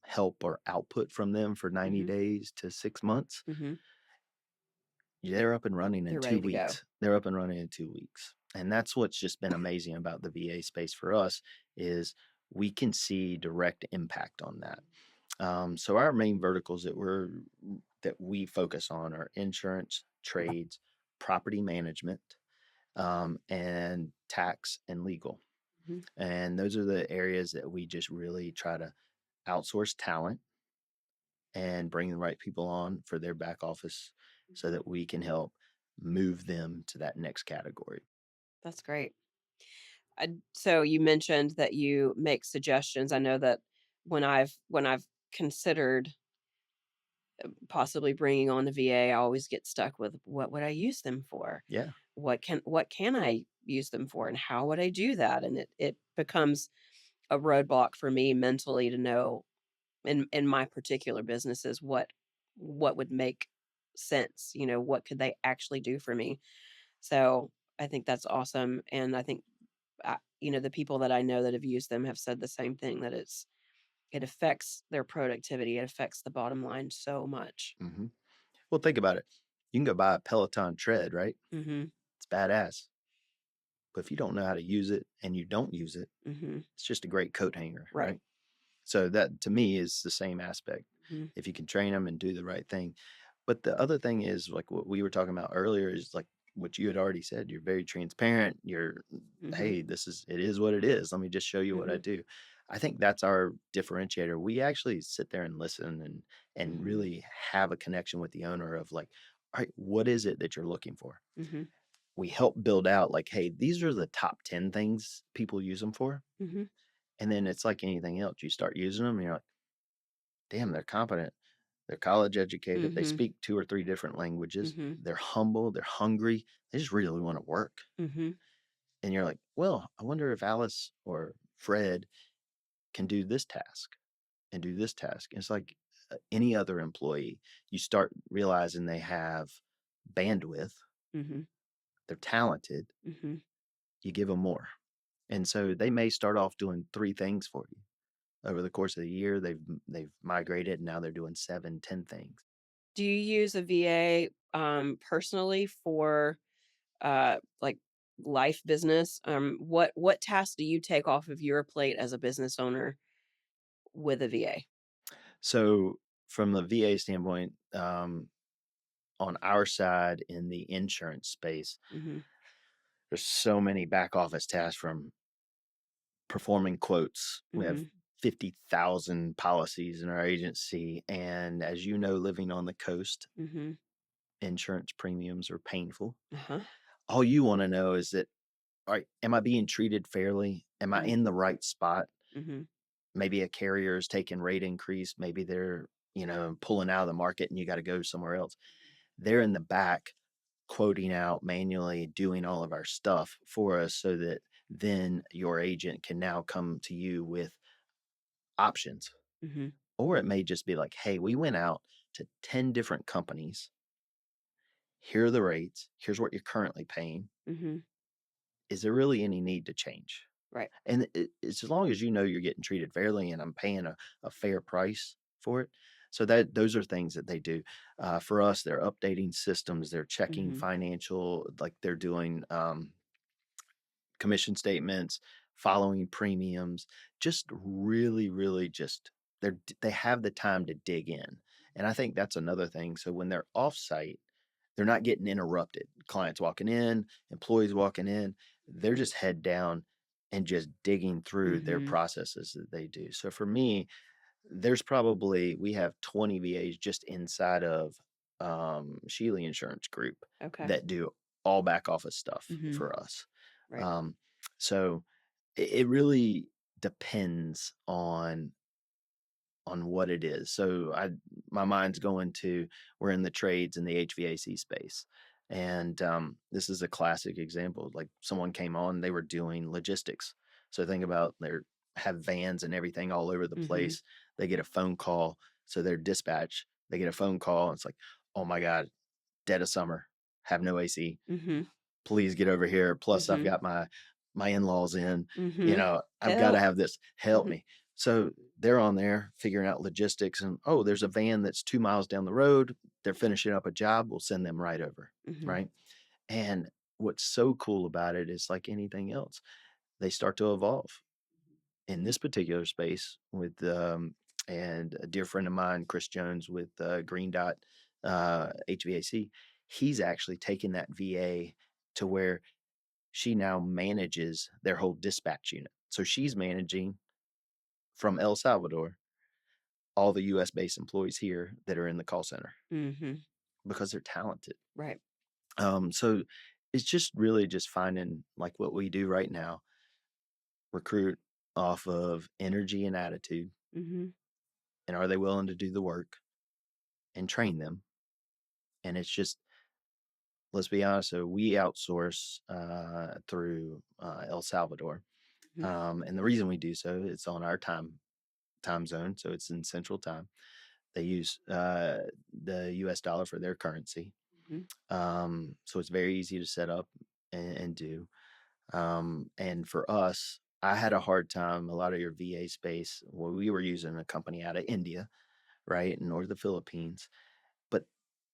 help or output from them for 90 Mhm. days to 6 months, Mhm. they're up and running in They're two ready to go. weeks. They're up and running in 2 weeks. And that's what's just been amazing about the VA space for us is we can see direct impact on that. So our main verticals that we're that we focus on are insurance, trades, property management, and tax and legal. Mhm. And those are the areas that we just really try to outsource talent and bring the right people on for their back office so that we can help move them to that next category. That's great. So you mentioned that you make suggestions. I know that when I've considered possibly bringing on the VA, I always get stuck with what would I use them for? Yeah. What can I use them for, and how would I do that? And it becomes a roadblock for me mentally to know in my particular businesses what would make sense. What could they actually do for me? So I think that's awesome, and I think the people that I know that have used them have said the same thing, that it affects their productivity. It affects the bottom line so much. Hmm. Well, think about it. You can go buy a Peloton tread, right? Mhm. It's badass. But if you don't know how to use it and you don't use it, Mhm. it's just a great coat hanger, Right. right? So that to me is the same aspect. Mhm. If you can train them and do the right thing. But the other thing is like what we were talking about earlier is like what you had already said. You're very transparent. Mhm. Hey, it is what it is. Let me just show you what I Mhm. do. I think that's our differentiator. We actually sit there and listen and Mhm. really have a connection with the owner of like, all right, what is it that you're looking for? Mhm. We help build out like, hey, these are the top 10 things people use them for. Mhm. And then it's like anything else. You start using them and you're like, damn, they're competent. They're college educated. They Mhm. speak 2 or 3 different languages. Mhm. They're humble. They're hungry. They just really want to work. Mhm. And you're like, well, I wonder if Alice or Fred can do this task and do this task. And it's like any other employee. You start realizing they have bandwidth. Mhm. They're talented. Mhm. You give them more. And so they may start off doing 3 things for you. Over the course of the year, they've migrated, and now they're doing 7, 10 things. Do you use a VA personally for like life business? What tasks do you take off of your plate as a business owner with a VA? So from the VA standpoint, on our side in the insurance space, Mhm. there's so many back office tasks from performing quotes. We have Mhm. 50,000 policies in our agency. And as you know, living on the coast, Mhm. insurance premiums are painful. Uh-huh. All you want to know is that, all right, am I being treated fairly? Am I Mhm. in the right spot? Mhm. Maybe a carrier is taking rate increase. Maybe they're, pulling out of the market and you got to go somewhere else. They're in the back quoting out manually, doing all of our stuff for us so that then your agent can now come to you with options. Mhm. Or it may just be like, hey, we went out to 10 different companies. Here are the rates. Here's what you're currently paying. Mhm. Is there really any need to change? Right. And it's as long as you know you're getting treated fairly and I'm paying a fair price for it. So that those are things that they do. For us, they're updating systems, they're checking Mhm. financial, like they're doing commission statements, following premiums, just really, really just they have the time to dig in. And I think that's another thing. So when they're offsite, they're not getting interrupted. Clients walking in, employees walking in, they're just head down and just digging through their Mhm. processes that they do. So for me, we have 20 VAs just inside of Sheely Insurance Group Okay. that do all back office stuff Mhm. for us. Right. Um, so it really depends on what it is. So my mind's going to we're in the trades in the HVAC space. And this is a classic example. Like someone came on, they were doing logistics. So think about they have vans and everything all over the Mhm. place. They get a phone call. So they're dispatch. They get a phone call. And it's like, oh my God, dead of summer, have no AC, Mhm. please get over here. Plus, I've Mhm. got my in-laws in, Mhm. I've got to Help. have this. Help Mhm. me. So they're on there figuring out logistics and oh, there's a van that's 2 miles down the road. They're finishing up a job. We'll send them right over. Mhm. Right. And what's so cool about it is like anything else, they start to evolve in this particular space with and a dear friend of mine, Chris Jones with Green Dot HVAC. He's actually taken that VA to where she now manages their whole dispatch unit. So she's managing from El Salvador all the US based employees here that are in the call center Mm-hmm. because they're talented. Right. So it's just really just finding like what we do right now, recruit off of energy and attitude, Mm-hmm. and are they willing to do the work and train them? And it's just, let's be honest, so we outsource through El Salvador. Mm-hmm. And the reason we do so, it's on our time zone, so it's in Central Time. They use the US dollar for their currency. So it's very easy to set up and do. And for us, I had a hard time, a lot of your VA space. Well, we were using a company out of India, right, or the Philippines, but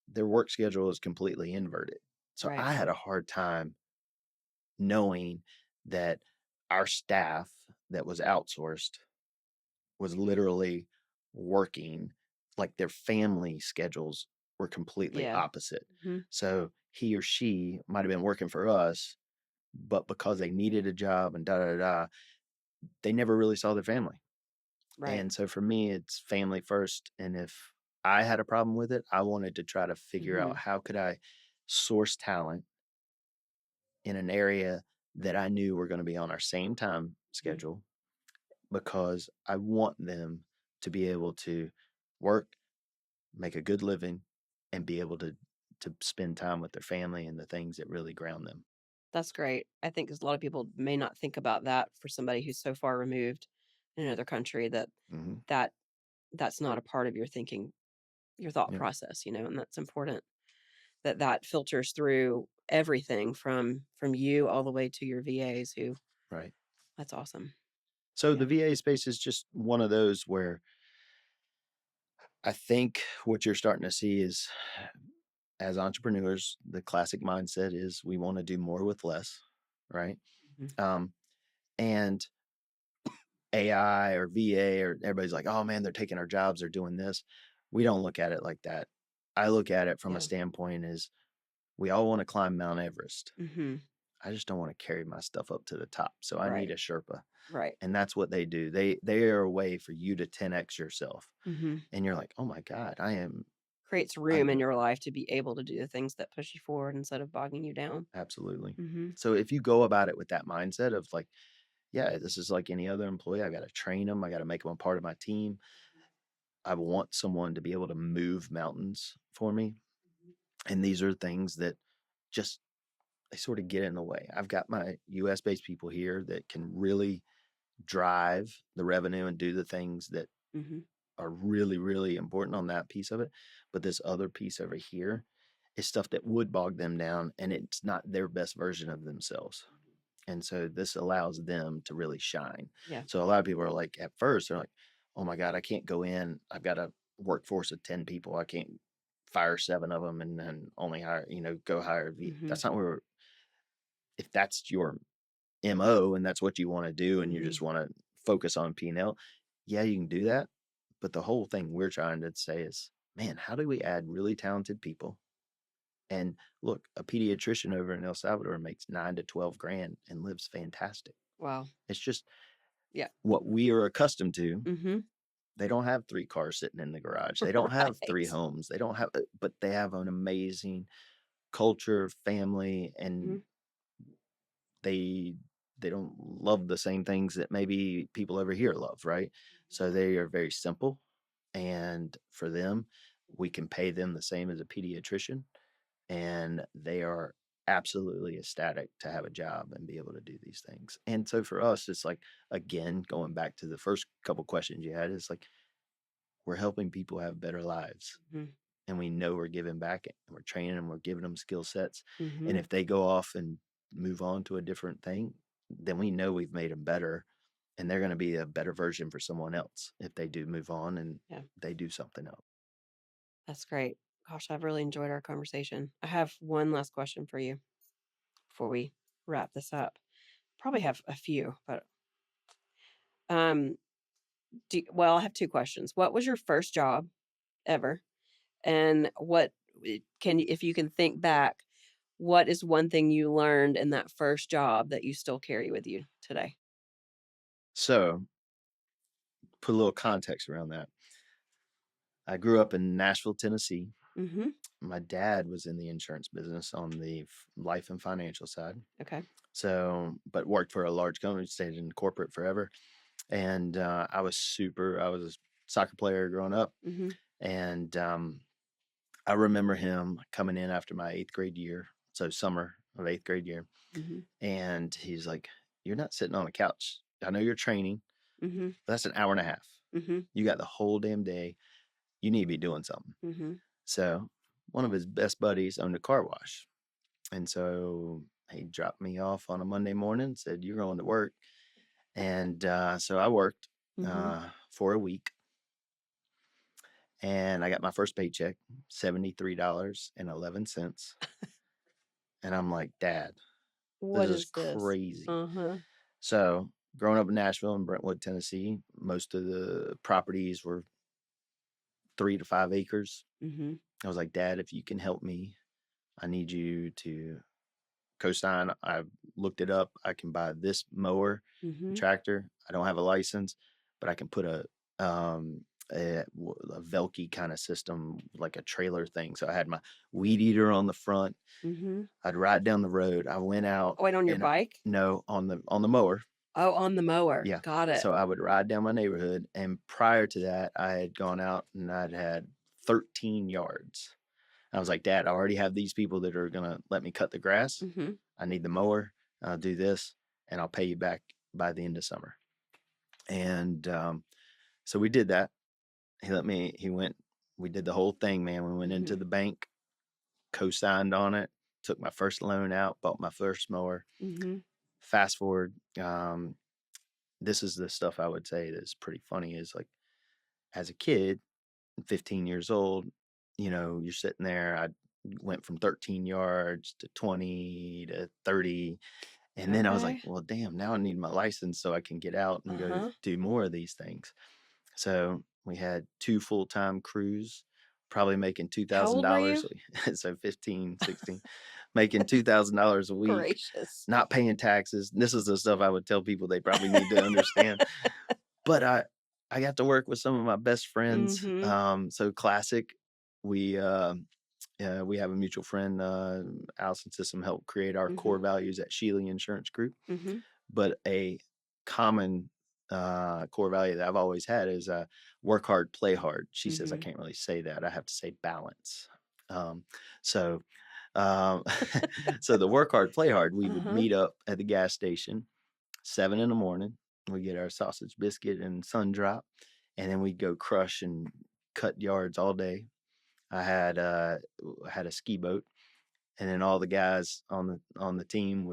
their work schedule is completely inverted. So Right. I had a hard time knowing that our staff that was outsourced was literally working like their family schedules were completely Yeah. opposite. Mm-hmm. So he or she might have been working for us, but because they needed a job and da da da, they never really saw their family. Right. And so for me, it's family first. And if I had a problem with it, I wanted to try to figure Mm-hmm. out how could I source talent in an area that I knew were going to be on our same time schedule, because I want them to be able to work, make a good living, and be able to spend time with their family and the things that really ground them. That's great. I think 'cause a lot of people may not think about that for somebody who's so far removed in another country Hmm. that that's not a part of your thinking, your thought Yeah, process, and that's important that filters through everything from you all the way to your VAs who right. that's awesome. So Yeah. the VA space is just one of those where I think what you're starting to see is, as entrepreneurs, the classic mindset is we want to do more with less, right? Mhm. Um, and AI or VA, or everybody's like, oh man, they're taking our jobs, they're doing this. We don't look at it like that. I look at it from a Yeah. standpoint is we all want to climb Mount Everest. Mhm. I just don't want to carry my stuff up to the top. So I need Right. a Sherpa. Right. And that's what they do. They are a way for you to 10x yourself. Mhm. And you're like, oh my God, Creates I room in your life to be able to do the things that push you forward instead of bogging you down. absolutely. Mhm. So if you go about it with that mindset of like, yeah, this is like any other employee, I got to train them, I got to make them a part of my team. I want someone to be able to move mountains for me. And these are things that just, they sort of get in the way. I've got my US based people here that can really drive the revenue and do the things that Mhm. are really, really important on that piece of it. But this other piece over here is stuff that would bog them down, and it's not their best version of themselves. And so this allows them to really shine. Yeah. So a lot of people are like, at first, they're like, oh my God, I can't go in. I've got a workforce of 10 people. I can't fire 7 of them and then only hire, go hire. Mhm. That's not where, if that's your MO and that's what you want to do and you Mhm. just want to focus on P&L, yeah, you can do that. But the whole thing we're trying to say is, man, how do we add really talented people? And look, a pediatrician over in El Salvador makes 9 to 12 grand and lives fantastic. Wow. It's just Yeah. what we are accustomed to. Mhm. They don't have 3 cars sitting in the garage. They don't have 3 Right. homes. They don't have, but they have an amazing culture, family, and Mhm. they they don't love the same things that maybe people over here love, right? So they are very simple, and for them, we can pay them the same as a pediatrician, and they are absolutely ecstatic to have a job and be able to do these things. And so for us, it's like, again, going back to the first couple questions you had, it's like we're helping people have better lives, Mhm. and we know we're giving back and we're training them, we're giving them skill sets. And Mhm. if they go off and move on to a different thing, then we know we've made them better, and they're going to be a better version for someone else if they do move on and Yeah. they do something else. That's great. Gosh, I've really enjoyed our conversation. I have one last question for you before we wrap this up. Probably have a few, but um well, I have two questions. What was your first job ever? And if you can think back, what is one thing you learned in that first job that you still carry with you today? So, put a little context around that. I grew up in Nashville, Tennessee. Mhm. My dad was in the insurance business on the life and financial side. Okay. So, but worked for a large company, stayed in corporate forever. And I was a soccer player growing up. Mhm. And I remember him coming in after my eighth grade year. So, summer of eighth grade year. Mhm. And he's like, "You're not sitting on a couch. I know you're training, Mhm. but that's an hour and a half. Mhm. You got the whole damn day. You need to be doing something." Mhm. So, one of his best buddies owned a car wash. And so he dropped me off on a Monday morning, said, "You're going to work." And so I worked Mhm. for a week, and I got my first paycheck, $73.11. And I'm like, "Dad, this What is is this? crazy." Uh-huh. So growing up in Nashville and Brentwood, Tennessee, most of the properties were 3 to 5 acres. Mhm. I was like, "Dad, if you can help me, I need you to co-sign." I looked it up. I can buy this mower, Mhm. tractor. I don't have a license, but I can put um, a Velke kind of system, like a trailer thing. So I had my weed eater on the front. Mhm. I'd ride down the road. I went out Oh, wait, on your and bike? no, on the mower. Oh, on the mower. Yeah. Got it. So I would ride down my neighborhood, and prior to that, I had gone out and I'd had 13 yards. I was like, "Dad, I already have these people that are gonna let me cut the grass. Mhm. I need the mower. I'll do this, and I'll pay you back by the end of summer." And so we did that. He let me. He went. We did the whole thing, man. We went into Mhm. the bank, co-signed on it, took my first loan out, bought my first mower. Mhm. Fast forward. This is the stuff I would say that's pretty funny. Is like as a kid, 15 years old, you're sitting there. I went from 13 yards to 20 to 30. And then I was like, Okay. "Well, damn, now I need my license so I can get out and go Uh-huh. do more of these things." So we had 2 full-time crews, probably making How old were you? $2,000. So 15, 16, making $2,000 a week, Gracious. not paying taxes. This is the stuff I would tell people they probably need to understand. But I got to work with some of my best friends. Mhm. So classic. We we have a mutual friend, Allison System, helped create our core Mhm. values at Sheely Insurance Group. Mhm. But a common core value that I've always had is work hard, play hard. She says I Mhm. can't really say that. I have to say balance. Um, so, um, so the work hard, play hard. We would Uh-huh. meet up at the gas station, 7 in the morning. We get our sausage biscuit and sun drop, and then we'd go crush and cut yards all day. I had a ski boat, and then all the guys on the team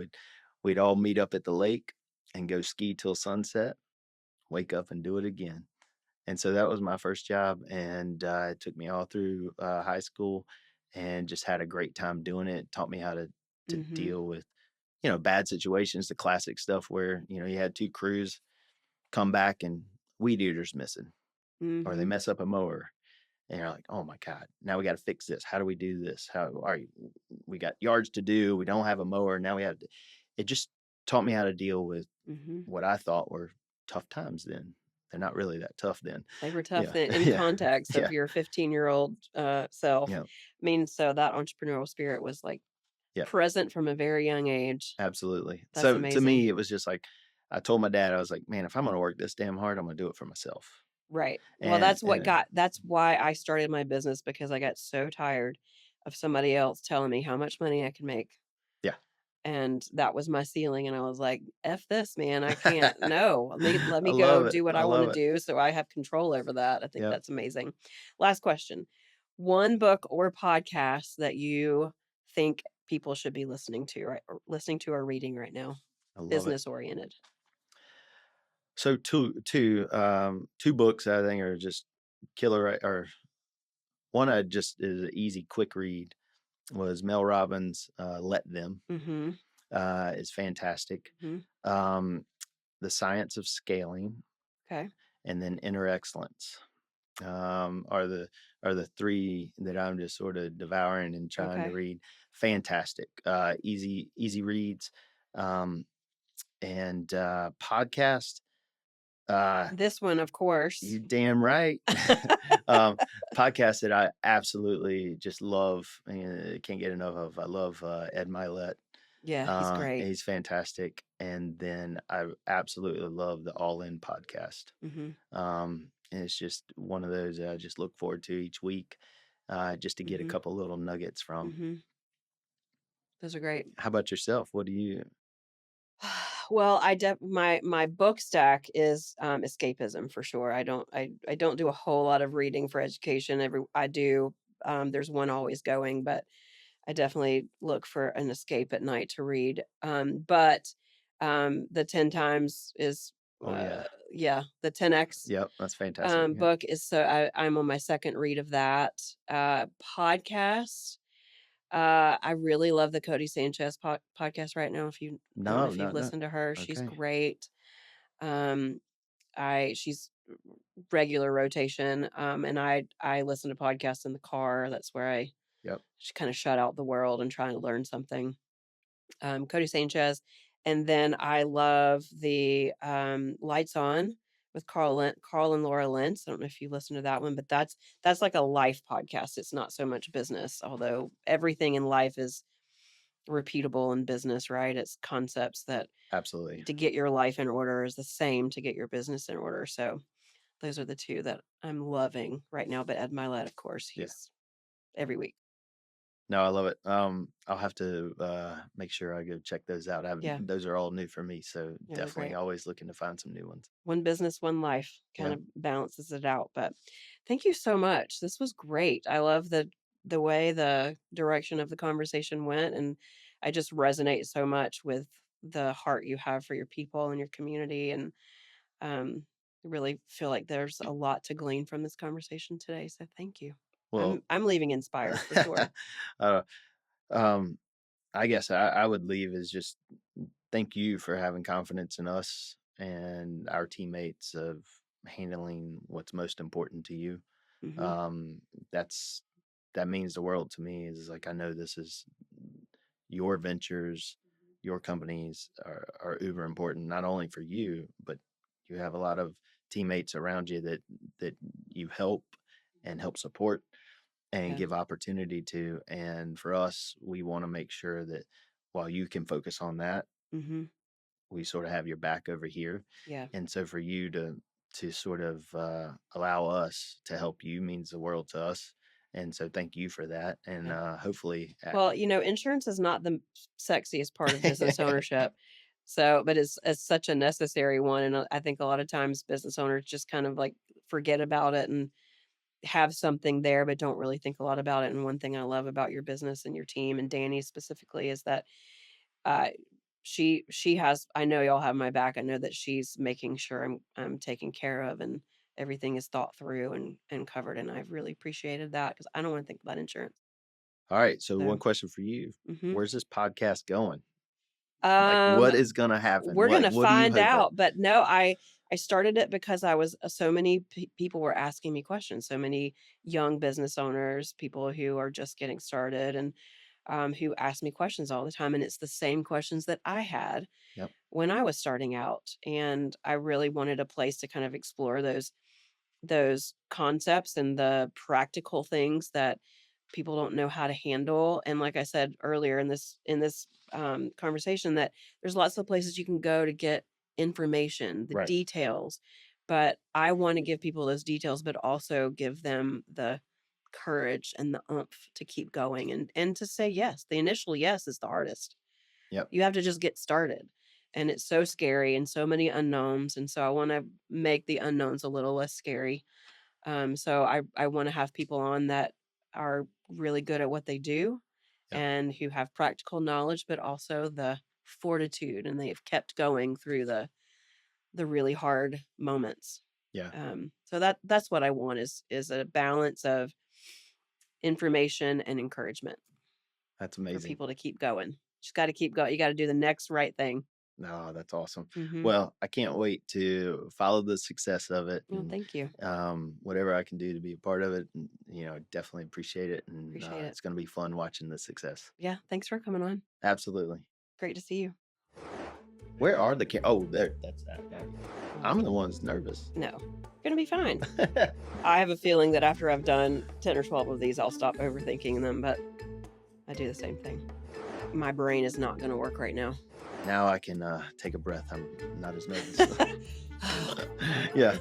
we'd all meet up at the lake and go ski till sunset, wake up and do it again. And so that was my first job, and it took me all through high school, and just had a great time doing it. Taught me how to Mhm. deal with bad situations, the classic stuff where you had two crews come back and weed eaters missing, or they Mhm. mess up a mower. And you're like, "Oh my God, now we got to fix this. How do we do this? How all right, we got yards to do. We don't have a mower. Now we have to." It just taught me how to deal with Mhm. what I thought were tough times then. They're not really that tough then. They were tough Yeah. then in Yeah. context of Yeah. your 15-year-old self. Yeah. I mean, so that entrepreneurial spirit was like Yeah. present from a very young age. Absolutely. That's So to amazing. me, it was just like I told my dad, I was like, "Man, if I'm gonna work this damn hard, I'm gonna do it for myself." Right. Well, And that's why I started my business because I got so tired of somebody else telling me how much money I can make. yeah. And that was my ceiling. And I was like, F this, man. I can't. No, let I me go love it. do what I I want to love it. do so I have control over that. I think Yep. that's amazing. Last question. One book or podcast that you think people should be listening to, right? Or listening to or reading right now, I love it. business oriented. So two books I think are just killer, or one I just is an easy, quick read was Mel Robbins' "Let Them." Mm-hmm. Is fantastic. Hmm. Um, the Science of Scaling, Okay. and then Inner Excellence. Are the three that I'm just sort of devouring and trying to Okay. read. Fantastic, easy reads, um, and podcast. Uh, This one, of course. you damn right. um, Podcast that I absolutely just love and can't get enough of. I love Ed Milet. Yeah, he's great. He's fantastic. And then I absolutely love the All In podcast. Mhm. And it's just one of those that I just look forward to each week, just to get a Mhm. couple little nuggets from. Mhm. Those are great. How about yourself? What do you? Well, my book stack is escapism for sure. I don't do a whole lot of reading for education. Every I do there's one always going, but I definitely look for an escape at night to read. But the 10 times is Oh yeah, yeah, the 10x yep, that's fantastic. Yeah, book is so I'm on my second read of that. Podcast. I really love the Cody Sanchez podcast right now. If you I don't know no, if you've no, no. listened to her. She's Okay, great. Um, she's regular rotation. And I listen to podcasts in the car. That's where I yep. just kind of shut out the world and try to learn something. Cody Sanchez, and then I love the Lights On with Carl and Laura Lentz. I don't know if you listen to that one, but that's like a life podcast. It's not so much business, although everything in life is repeatable in business, right? It's concepts that Absolutely. to get your life in order is the same to get your business in order. So those are the two that I'm loving right now. But Ed Milet, of course, Yeah. he's every week. No, I love it. I'll have to make sure I go check those out. Yeah, Those are all new for me, so yeah, they're definitely great. always looking to find some new ones. One business, one life kind Yeah. of balances it out. But thank you so much. This was great. I love the way the direction of the conversation went, and I just resonate so much with the heart you have for your people and your community, and I really feel like there's a lot to glean from this conversation today. So thank you. Well, I'm leaving inspired for sure. uh, um, I guess I would leave is just thank you for having confidence in us and our teammates of handling what's most important to you. Hmm. Um, that's that means the world to me. Is like I know this is your ventures, your companies are uber important not only for you, but you have a lot of teammates around you that you help and help support and Yeah. give opportunity to. And for us, we want to make sure that while you can focus on that, Hmm. we sort of have your back over here. Yeah. And so for you to sort of allow us to help you means the world to us. And so thank you for that. And Yeah. hopefully, Well, insurance is not the sexiest part of business ownership. So, but it's such a necessary one. And I think a lot of times business owners just kind of like forget about it and have something there, but don't really think a lot about it. And one thing I love about your business and your team and Danny specifically is that uh, she has. I know y'all have my back. I know that she's making sure I'm taken care of and everything is thought through and covered. And I've really appreciated that because I don't want to think about insurance. all right. So one So. question for you: Mhm. where's this podcast going? Like, Um, what is gonna happen? we're gonna What are you find hoping? out, but no, I started it because I was so many people were asking me questions, so many young business owners, people who are just getting started, and who ask me questions all the time, and it's the same questions that I had Yep. when I was starting out, and I really wanted a place to kind of explore those concepts and the practical things that people don't know how to handle. And like I said earlier in this conversation, that there's lots of places you can go to get information, the Right. details. But I want to give people those details, but also give them the courage and the oomph to keep going and to say yes. The initial yes is the hardest. Yep. You have to just get started. And it's so scary and so many unknowns. And so I want to make the unknowns a little less scary. So I want to have people on that are really good at what they do Yep. and who have practical knowledge, but also the fortitude, and they've kept going through the really hard moments. Yeah. So that's what I want is a balance of information and encouragement That's for amazing. people to keep going. Just got to keep going. You got to do the next right thing. No, that's awesome. Hmm. Well, I can't wait to follow the success of it, Well, and thank you. whatever I can do to be a part of it, and definitely appreciate it, and Appreciate it. it's going to be fun watching the success. Yeah. Thanks for coming on. Absolutely. Great to see you. Where are the oh, there, that's that. Yeah. Oh, I'm the one that's nervous. no, gonna be fine. I have a feeling that after I've done 10 or 12 of these, I'll stop overthinking them, but I do the same thing. My brain is not going to work right now. Now I can take a breath. I'm not as nervous. Yeah.